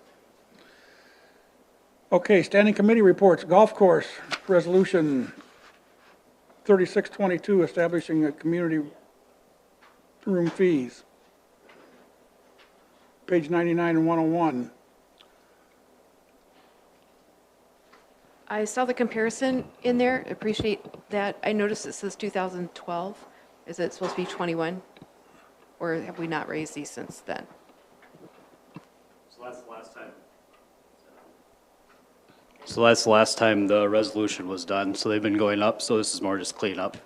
Okay, standing committee reports. Golf course, resolution 3622, establishing a community room fees. Page 99 and 101. I saw the comparison in there, appreciate that. I noticed it says 2012. Is it supposed to be 21? Or have we not raised these since then? So that's the last time the resolution was done. So they've been going up, so this is more just clean up,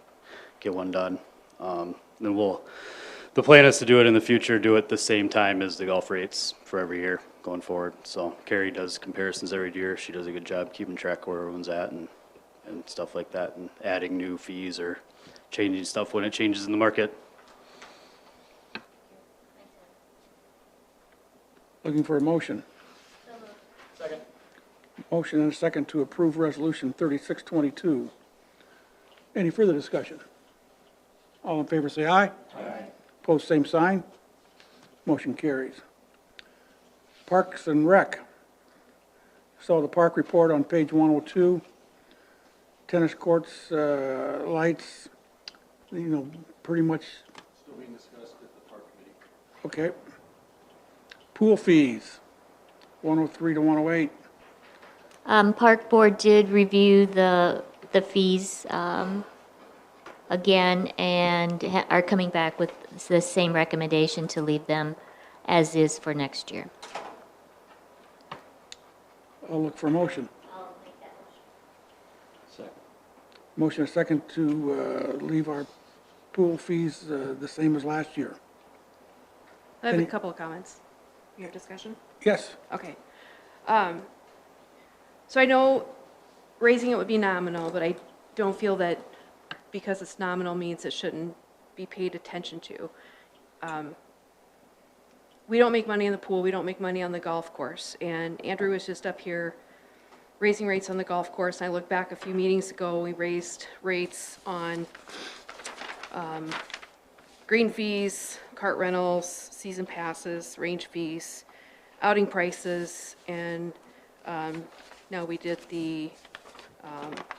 get one done. Then the plan is to do it in the future, do it the same time as the golf rates for every year going forward. So Carrie does comparisons every year. She does a good job keeping track of where everyone's at and stuff like that, and adding new fees or changing stuff when it changes in the market. Looking for a motion. Second. Motion and a second to approve resolution 3622. Any further discussion? All in favor say aye. Aye. Opposed, same sign. Motion carries. Parks and Rec. Saw the park report on page 102. Tennis courts, lights, pretty much. Still being discussed at the park committee. Okay. Pool fees, 103 to 108. Park Board did review the fees again and are coming back with the same recommendation to leave them as is for next year. I'll look for a motion. I'll make that motion. Second. Motion and a second to leave our pool fees the same as last year. I have a Any- couple of comments. You have discussion? Yes. Okay. So I know raising it would be nominal, but I don't feel that because it's nominal means it shouldn't be paid attention to. We don't make money on the pool, we don't make money on the golf course, and Andrew was just up here raising rates on the golf course, and I look back a few meetings ago, we raised rates on green fees, cart rentals, season passes, range fees, outing prices, and now we did the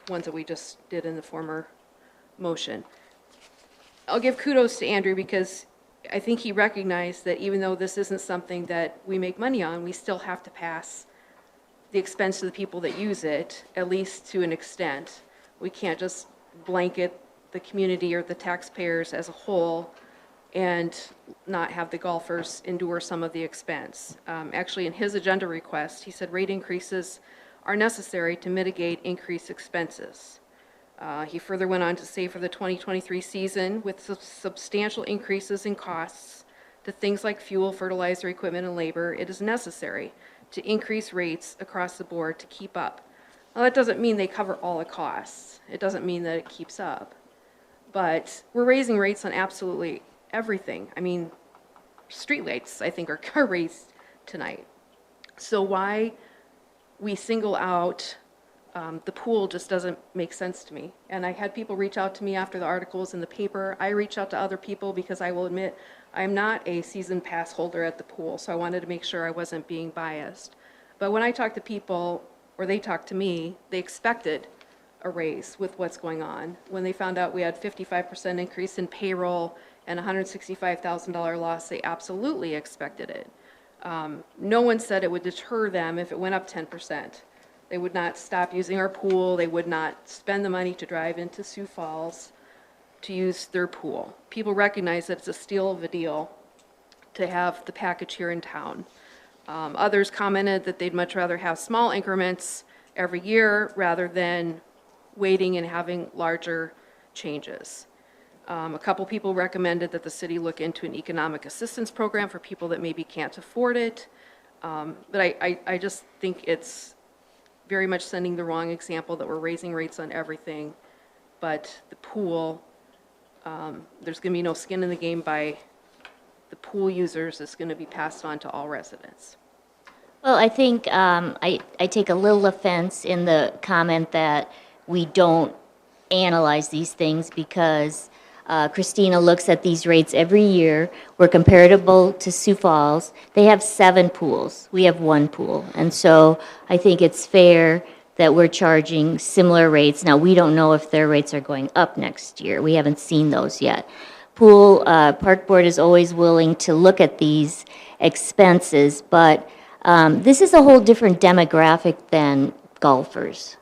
ones that we just did in the former motion. I'll give kudos to Andrew because I think he recognized that even though this isn't something that we make money on, we still have to pass the expense to the people that use it, at least to an extent. We can't just blanket the community or the taxpayers as a whole and not have the golfers endure some of the expense. Actually, in his agenda request, he said rate increases are necessary to mitigate increased expenses. He further went on to say for the 2023 season, with substantial increases in costs to things like fuel, fertilizer, equipment, and labor, it is necessary to increase rates across the board to keep up. Now, that doesn't mean they cover all the costs. It doesn't mean that it keeps up. But we're raising rates on absolutely everything. I mean, streetlights, I think, are raised tonight. So why we single out The pool just doesn't make sense to me. And I had people reach out to me after the article was in the paper. I reach out to other people because I will admit, I'm not a season pass holder at the pool, so I wanted to make sure I wasn't being biased. But when I talk to people, or they talk to me, they expected a raise with what's going on. When they found out we had 55% increase in payroll and $165,000 loss, they absolutely expected it. No one said it would deter them if it went up 10%. They would not stop using our pool. They would not spend the money to drive into Sioux Falls to use their pool. People recognize that it's a steal of a deal to have the package here in town. Others commented that they'd much rather have small increments every year rather than waiting and having larger changes. A couple people recommended that the city look into an economic assistance program for people that maybe can't afford it. But I just think it's very much sending the wrong example that we're raising rates on everything. But the pool, there's going to be no skin in the game by the pool users. It's going to be passed on to all residents. Well, I think I take a little offense in the comment that we don't analyze these things because Christina looks at these rates every year. We're comparable to Sioux Falls. They have 7 pools. We have 1 pool. And so I think it's fair that we're charging similar rates. Now, we don't know if their rates are going up next year. We haven't seen those yet. Park Board is always willing to look at these expenses, but this is a whole different demographic than golfers.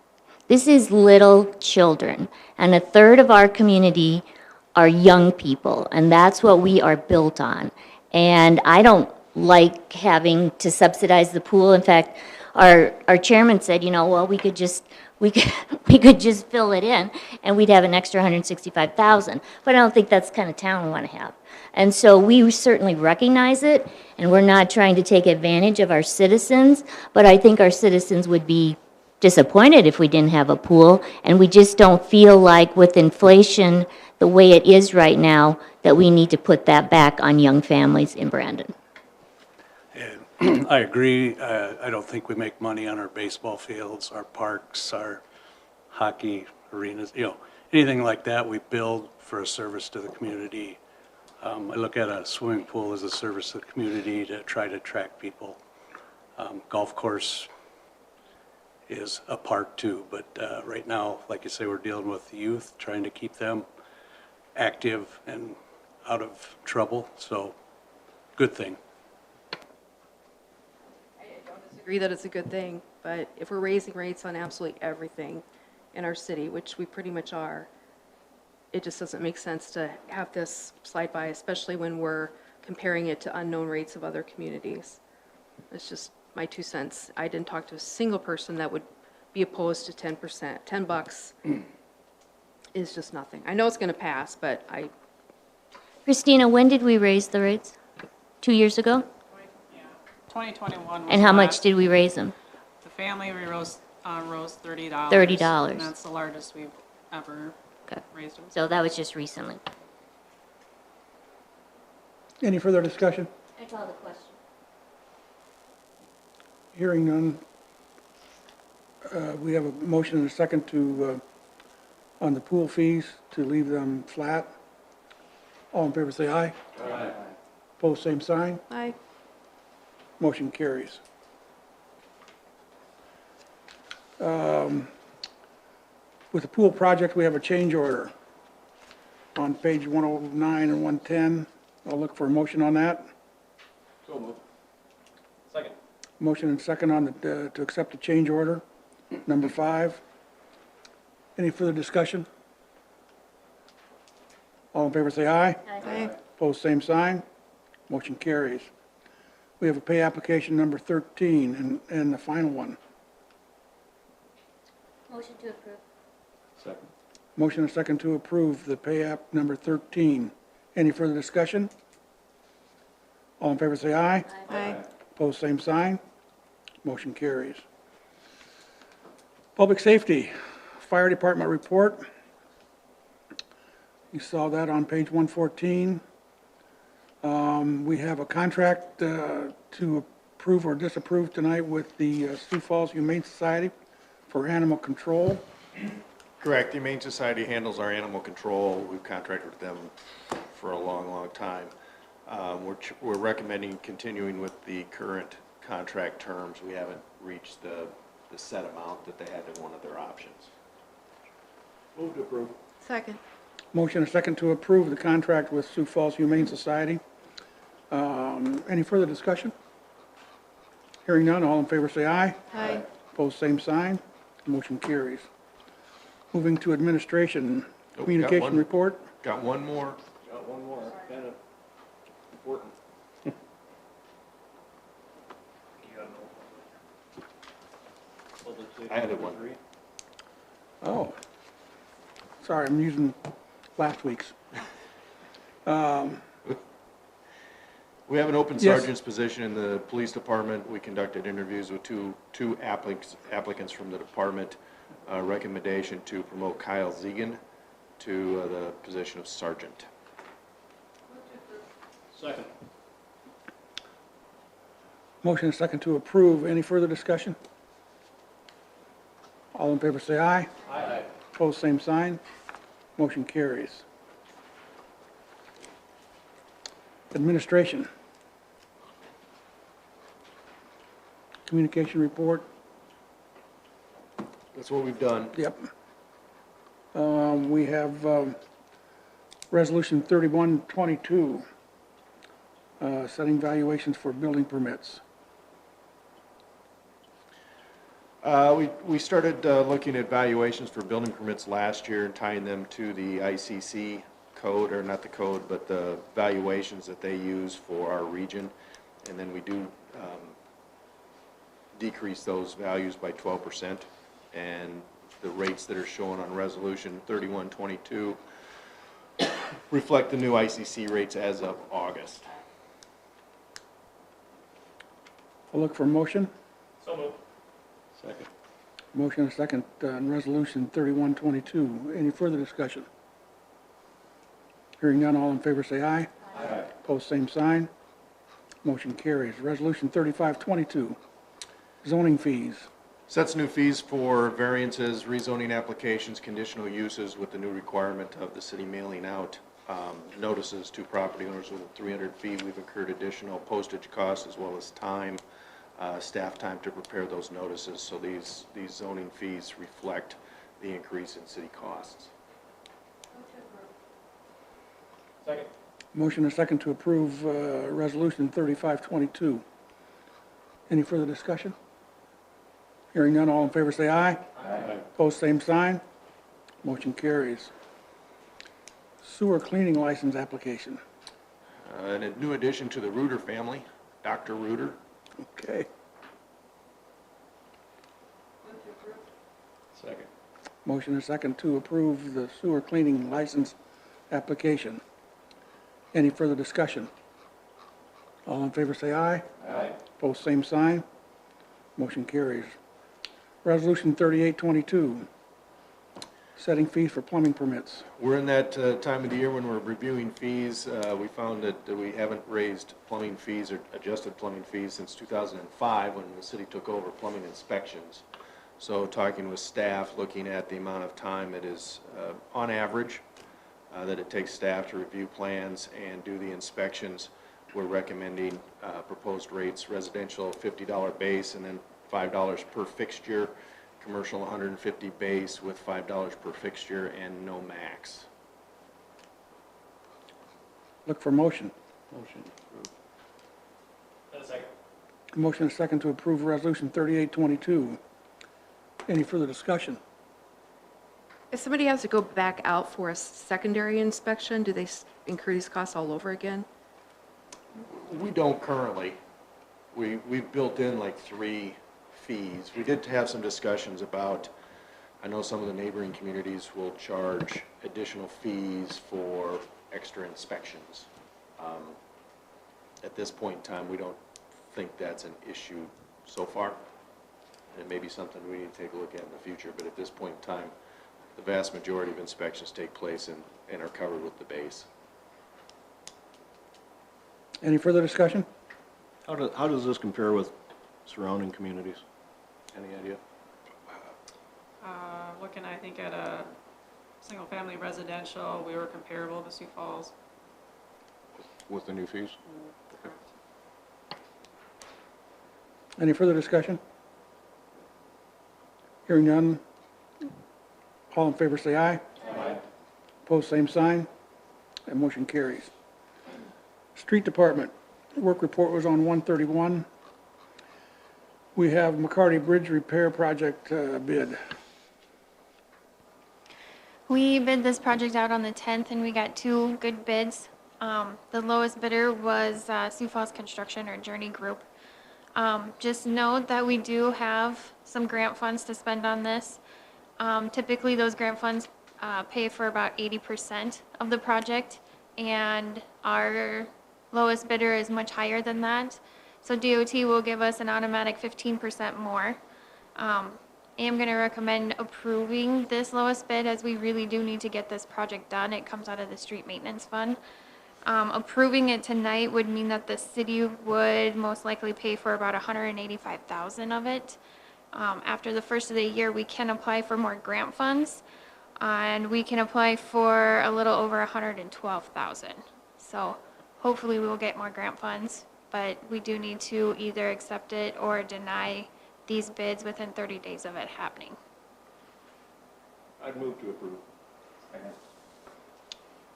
This is little children, and a third of our community are young people, and that's what we are built on. And I don't like having to subsidize the pool. In fact, our chairman said, well, we could just fill it in, and we'd have an extra $165,000. But I don't think that's the kind of town we want to have. And so we certainly recognize it, and we're not trying to take advantage of our citizens, but I think our citizens would be disappointed if we didn't have a pool, and we just don't feel like with inflation the way it is right now that we need to put that back on young families in Brandon. And I agree. I don't think we make money on our baseball fields, our parks, our hockey arenas, anything like that. We build for a service to the community. I look at a swimming pool as a service to the community to try to attract people. Golf course is a part too, but right now, like you say, we're dealing with the youth, trying to keep them active and out of trouble, so good thing. I don't disagree that it's a good thing, but if we're raising rates on absolutely everything in our city, which we pretty much are, it just doesn't make sense to have this slide by, especially when we're comparing it to unknown rates of other communities. It's just my 2 cents. I didn't talk to a single person that would be opposed to 10%. $10 is just nothing. I know it's going to pass, but Christina, when did we raise the rates? 2 years ago? 2021 was And how much last. did we raise them? The family, we rose $30. $30. And that's the largest we've ever raised them. So that was just recently. Any further discussion? I call the question. Hearing none. We have a motion and a second to, on the pool fees, to leave them flat. All in favor say aye. Aye. Opposed, same sign. Aye. Motion carries. With the pool project, we have a change order on page 109 and 110. I'll look for a motion on that. So moved. Second. Motion and second on the, to accept the change order, number 5. Any further discussion? All in favor say aye. Aye. Opposed, same sign. Motion carries. We have a pay application number 13 and the final one. Motion to approve. Second. Motion and second to approve the pay app number 13. Any further discussion? All in favor say aye. Aye. Opposed, same sign. Motion carries. Public safety, fire department report. You saw that on page 114. We have a contract to approve or disapprove tonight with the Sioux Falls Humane Society for animal control. Correct. The Humane Society handles our animal control. We've contracted with them for a long, long time. We're recommending continuing with the current contract terms. We haven't reached the set amount that they had in one of their options. Move to approve. Second. Motion and second to approve the contract with Sioux Falls Humane Society. Any further discussion? Hearing none, all in favor say aye. Aye. Opposed, same sign. Motion carries. Moving to administration, communication report. Got one more. Got one more, kind of important. I added one. Oh, sorry, I'm using last week's. We have an open Yes. sergeant's position in the police department. We conducted interviews with two applicants from the department. Recommendation to promote Kyle Zegan to the position of sergeant. Second. Motion and second to approve. Any further discussion? All in favor say aye. Aye. Opposed, same sign. Motion carries. Administration. Communication report. That's what we've done. Yep. We have Resolution 3122, setting valuations for building permits. We started looking at valuations for building permits last year and tying them to the ICC code, or not the code, but the valuations that they use for our region. And then we do decrease those values by 12%. And the rates that are shown on Resolution 3122 reflect the new ICC rates as of August. I'll look for a motion. So moved. Second. Motion and second on Resolution 3122. Any further discussion? Hearing none, all in favor say aye. Aye. Opposed, same sign. Motion carries. Resolution 3522, zoning fees. Sets new fees for variances, rezoning applications, conditional uses with the new requirement of the city mailing out notices to property owners within 300 feet. We've incurred additional postage costs as well as time, staff time to prepare those notices. So these zoning fees reflect the increase in city costs. Second. Motion and second to approve Resolution 3522. Any further discussion? Hearing none, all in favor say aye. Aye. Opposed, same sign. Motion carries. Sewer cleaning license application. And a new addition to the Reuter family, Dr. Reuter. Okay. Second. Motion and second to approve the sewer cleaning license application. Any further discussion? All in favor say aye. Aye. Opposed, same sign. Motion carries. Resolution 3822, setting fees for plumbing permits. We're in that time of the year when we're reviewing fees. We found that we haven't raised plumbing fees or adjusted plumbing fees since 2005 when the city took over plumbing inspections. So talking with staff, looking at the amount of time it is on average that it takes staff to review plans and do the inspections, we're recommending proposed rates, residential $50 base and then $5 per fixture, commercial $150 base with $5 per fixture and no max. Look for motion. Motion approved. And a second. Motion and second to approve Resolution 3822. Any further discussion? If somebody has to go back out for a secondary inspection, do they incur these costs all over again? We don't currently. We've built in like 3 fees. We did have some discussions about, I know some of the neighboring communities will charge additional fees for extra inspections. At this point in time, we don't think that's an issue so far. It may be something we need to take a look at in the future, but at this point in time, the vast majority of inspections take place and are covered with the base. Any further discussion? How does this compare with surrounding communities? Any idea? Looking, I think, at a single-family residential, we were comparable to Sioux Falls. With the new fees? Any further discussion? Hearing none. All in favor say aye. Aye. Opposed, same sign. That motion carries. Street Department, work report was on 131. We have McCarty Bridge Repair Project bid. We bid this project out on the 10th and we got 2 good bids. The lowest bidder was Sioux Falls Construction or Journey Group. Just note that we do have some grant funds to spend on this. Typically, those grant funds pay for about 80% of the project, and our lowest bidder is much higher than that. So DOT will give us an automatic 15% more. I am going to recommend approving this lowest bid as we really do need to get this project done. It comes out of the street maintenance fund. Approving it tonight would mean that the city would most likely pay for about $185,000 of it. After the first of the year, we can apply for more grant funds, and we can apply for a little over $112,000. So hopefully we will get more grant funds, but we do need to either accept it or deny these bids within 30 days of it happening. I'd move to approve.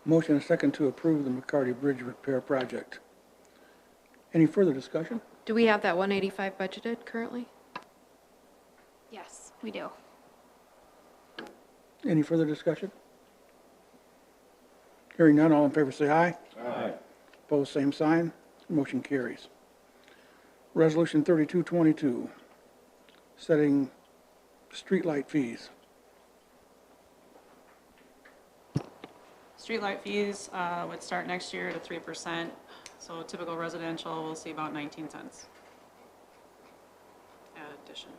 Motion and second to approve the McCarty Bridge Repair Project. Any further discussion? Do we have that 185 budgeted currently? Yes, we do. Any further discussion? Hearing none, all in favor say aye. Aye. Opposed, same sign. Motion carries. Resolution 3222, setting streetlight fees. Streetlight fees would start next year at 3%. So typical residential, we'll see about 19 cents. Add addition.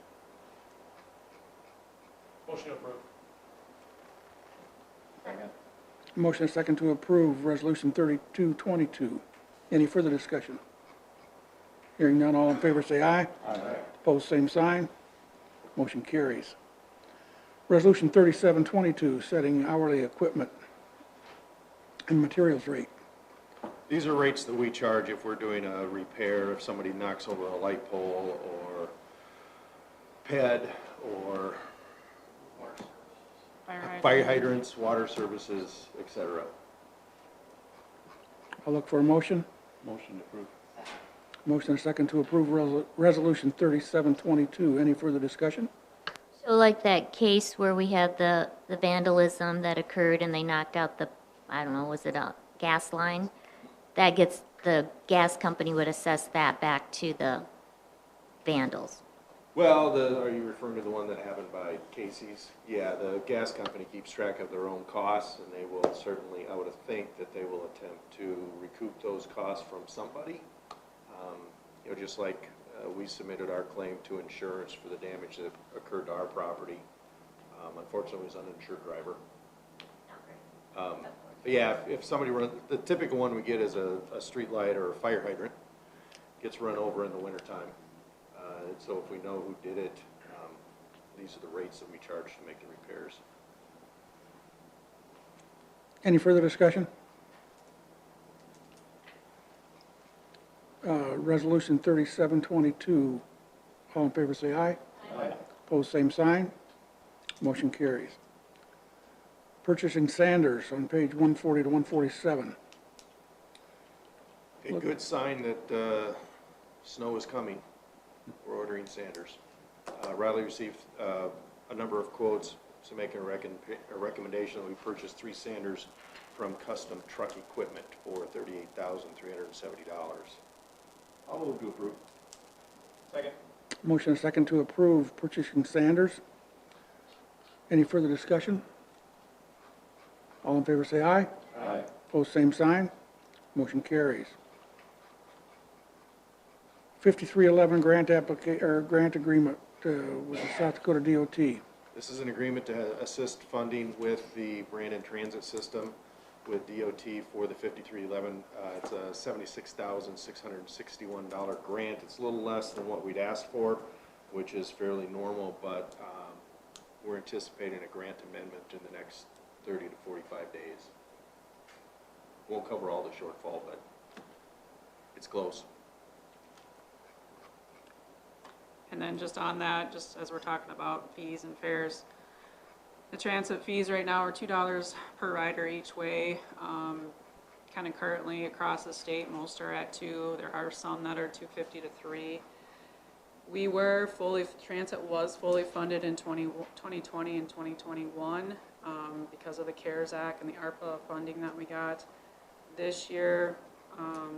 Motion approved. Motion and second to approve Resolution 3222. Any further discussion? Hearing none, all in favor say aye. Aye. Opposed, same sign. Motion carries. Resolution 3722, setting hourly equipment and materials rate. These are rates that we charge if we're doing a repair, if somebody knocks over a light pole or PED or fire hydrants, water services, etc. I'll look for a motion. Motion approved. Motion and second to approve Resolution 3722. Any further discussion? So like that case where we had the vandalism that occurred and they knocked out the, I don't know, was it a gas line? That gets, the gas company would assess that back to the vandals. Well, are you referring to the one that happened by Casey's? Yeah, the gas company keeps track of their own costs, and they will certainly, I would think that they will attempt to recoup those costs from somebody. You know, just like we submitted our claim to insurance for the damage that occurred to our property. Unfortunately, it was an uninsured driver. But yeah, if somebody runs, the typical one we get is a street light or a fire hydrant gets run over in the wintertime. So if we know who did it, these are the rates that we charge to make the repairs. Any further discussion? Resolution 3722. All in favor say aye. Aye. Opposed, same sign. Motion carries. Purchasing sanders on page 140 to 147. A good sign that snow is coming. We're ordering sanders. Riley received a number of quotes, so making a recommendation that we purchase 3 sanders from Custom Truck Equipment for $38,370. I'll move to approve. Second. Motion and second to approve purchasing sanders. Any further discussion? All in favor say aye. Aye. Opposed, same sign. Motion carries. 5311 grant agreement with the South Dakota DOT. This is an agreement to assist funding with the Brandon Transit System with DOT for the 5311. It's a $76,661 grant. It's a little less than what we'd asked for, which is fairly normal, but we're anticipating a grant amendment in the next 30 to 45 days. Won't cover all the shortfall, but it's close. And then just on that, just as we're talking about fees and fares, the transit fees right now are $2 per rider each way. Kind of currently across the state, most are at $2. There are some that are $2.50 to $3. Transit was fully funded in 2020 and 2021 because of the CARES Act and the ARPA funding that we got. This year,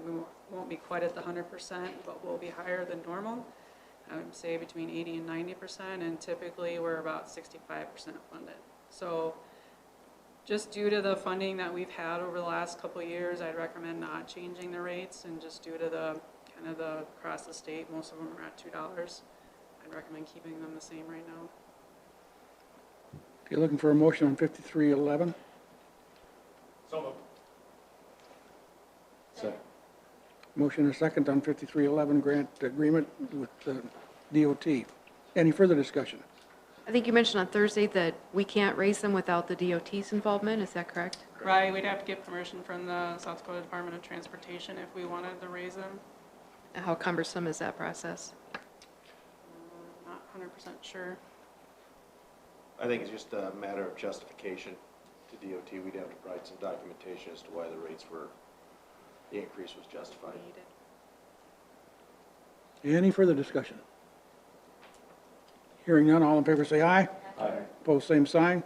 we won't be quite at the 100%, but we'll be higher than normal. I would say between 80 and 90%, and typically we're about 65% funded. So just due to the funding that we've had over the last couple of years, I'd recommend not changing the rates, and just due to the kind of the across the state, most of them are at $2. I'd recommend keeping them the same right now. Okay, looking for a motion on 5311. So moved. Second. Motion and a second on 5311 grant agreement with DOT. Any further discussion? I think you mentioned on Thursday that we can't raise them without the DOT's involvement, is that correct? Right, we'd have to get permission from the South Dakota Department of Transportation if we wanted to raise them. How cumbersome is that process? Not 100% sure. I think it's just a matter of justification to DOT. We'd have to provide some documentation as to why the increase was justified. Any further discussion? Hearing none, all in favor say aye. Aye. Opposed, same sign.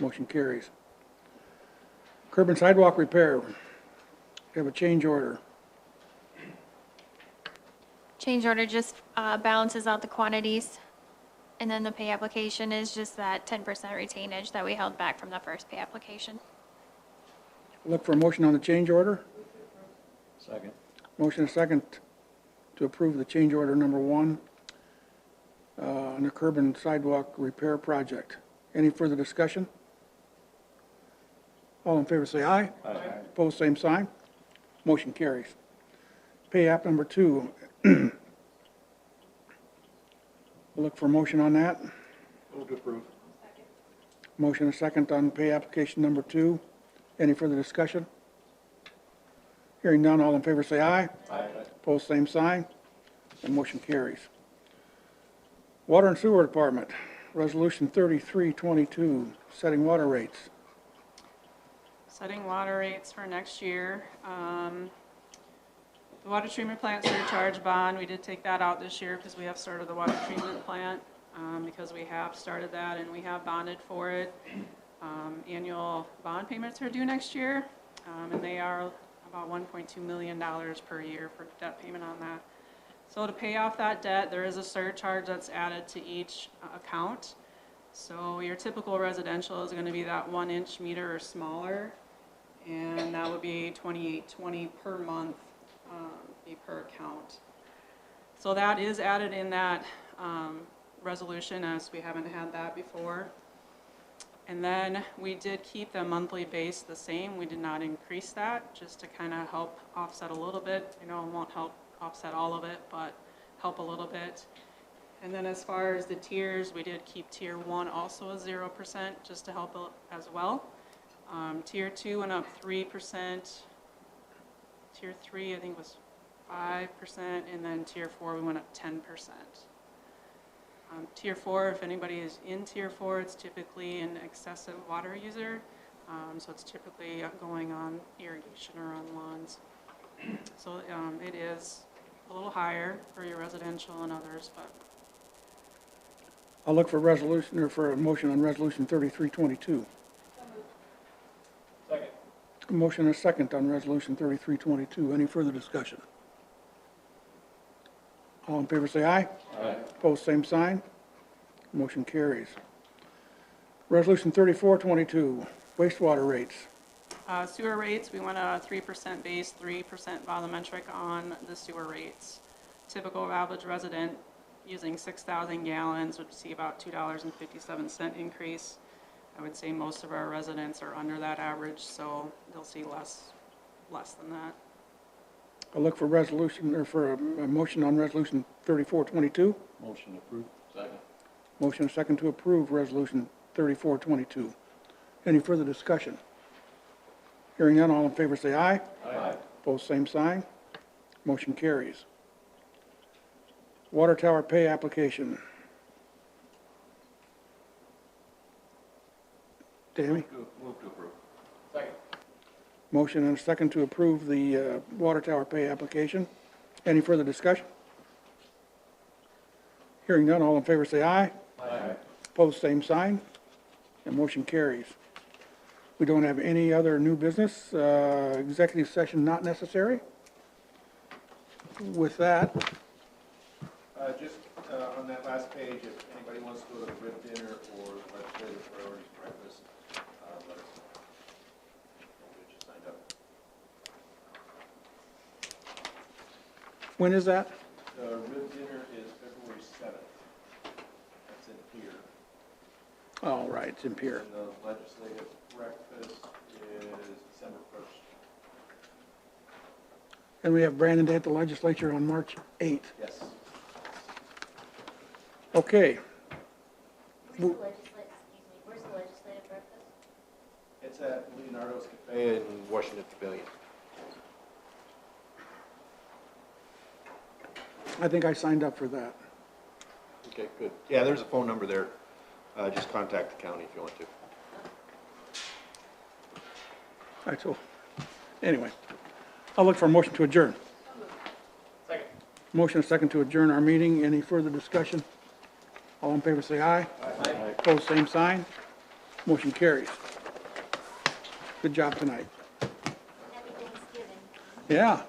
Motion carries. Curb and sidewalk repair. We have a change order. Change order just balances out the quantities, and then the pay application is just that 10% retainage that we held back from the first pay application. Look for a motion on the change order. Second. Motion and a second to approve the change order number 1 on the curb and sidewalk repair project. Any further discussion? All in favor say aye. Aye. Opposed, same sign. Motion carries. Pay app number 2. Look for a motion on that. Move to approve. Motion and a second on pay application number 2. Any further discussion? Hearing none, all in favor say aye. Aye. Opposed, same sign. And motion carries. Water and Sewer Department, Resolution 3322, setting water rates. Setting water rates for next year. The water treatment plant surcharge bond, we did take that out this year because we have started the water treatment plant, because we have started that and we have bonded for it. Annual bond payments are due next year, and they are about $1.2 million per year for debt payment on that. So to pay off that debt, there is a surcharge that's added to each account. So your typical residential is going to be that 1-inch meter or smaller, and that would be $28.20 per month, be per account. So that is added in that resolution, as we haven't had that before. And then we did keep the monthly base the same. We did not increase that, just to kind of help offset a little bit. You know, it won't help offset all of it, but help a little bit. And then as far as the tiers, we did keep tier 1 also a 0%, just to help as well. Tier 2 went up 3%. Tier 3 I think was 5%, and then tier 4 we went up 10%. Tier 4, if anybody is in tier 4, it's typically an excessive water user. So it's typically going on irrigation or on lawns. So it is a little higher for your residential and others, but. I'll look for resolution, or for a motion on resolution 3322. Second. Motion and a second on resolution 3322. Any further discussion? All in favor say aye. Aye. Opposed, same sign. Motion carries. Resolution 3422, wastewater rates. Sewer rates, we went a 3% base, 3% volumetric on the sewer rates. Typical average resident using 6,000 gallons would see about $2.57 increase. I would say most of our residents are under that average, so they'll see less than that. I'll look for resolution, or for a motion on resolution 3422. Motion approved. Second. Motion and second to approve Resolution 3422. Any further discussion? Hearing none, all in favor say aye. Aye. Opposed, same sign. Motion carries. Water tower pay application. Tammy? Move to approve. Second. Motion and a second to approve the water tower pay application. Any further discussion? Hearing none, all in favor say aye. Aye. Opposed, same sign. And motion carries. We don't have any other new business. Executive session not necessary. With that, Just on that last page, if anybody wants to go to the rib dinner or legislative priorities breakfast, let us know. We'll get you signed up. when is that? The rib dinner is February 7th. That's in here. Oh, right, it's in Pier. And the legislative breakfast is December 1st. And we have Brandon Day at the legislature on March 8th. Yes. Okay, Where's the legislative breakfast? It's at Leonardo's Cafe in Washington Pavilion. I think I signed up for that. Okay, good. Yeah, there's a phone number there. Just contact the county if you want to. All right, so, anyway, I'll look for a motion to adjourn. Second. Motion and second to adjourn our meeting. Any further discussion? All in favor say aye. Aye. Opposed, same sign. Motion carries. Good job tonight. Happy Thanksgiving. Yeah.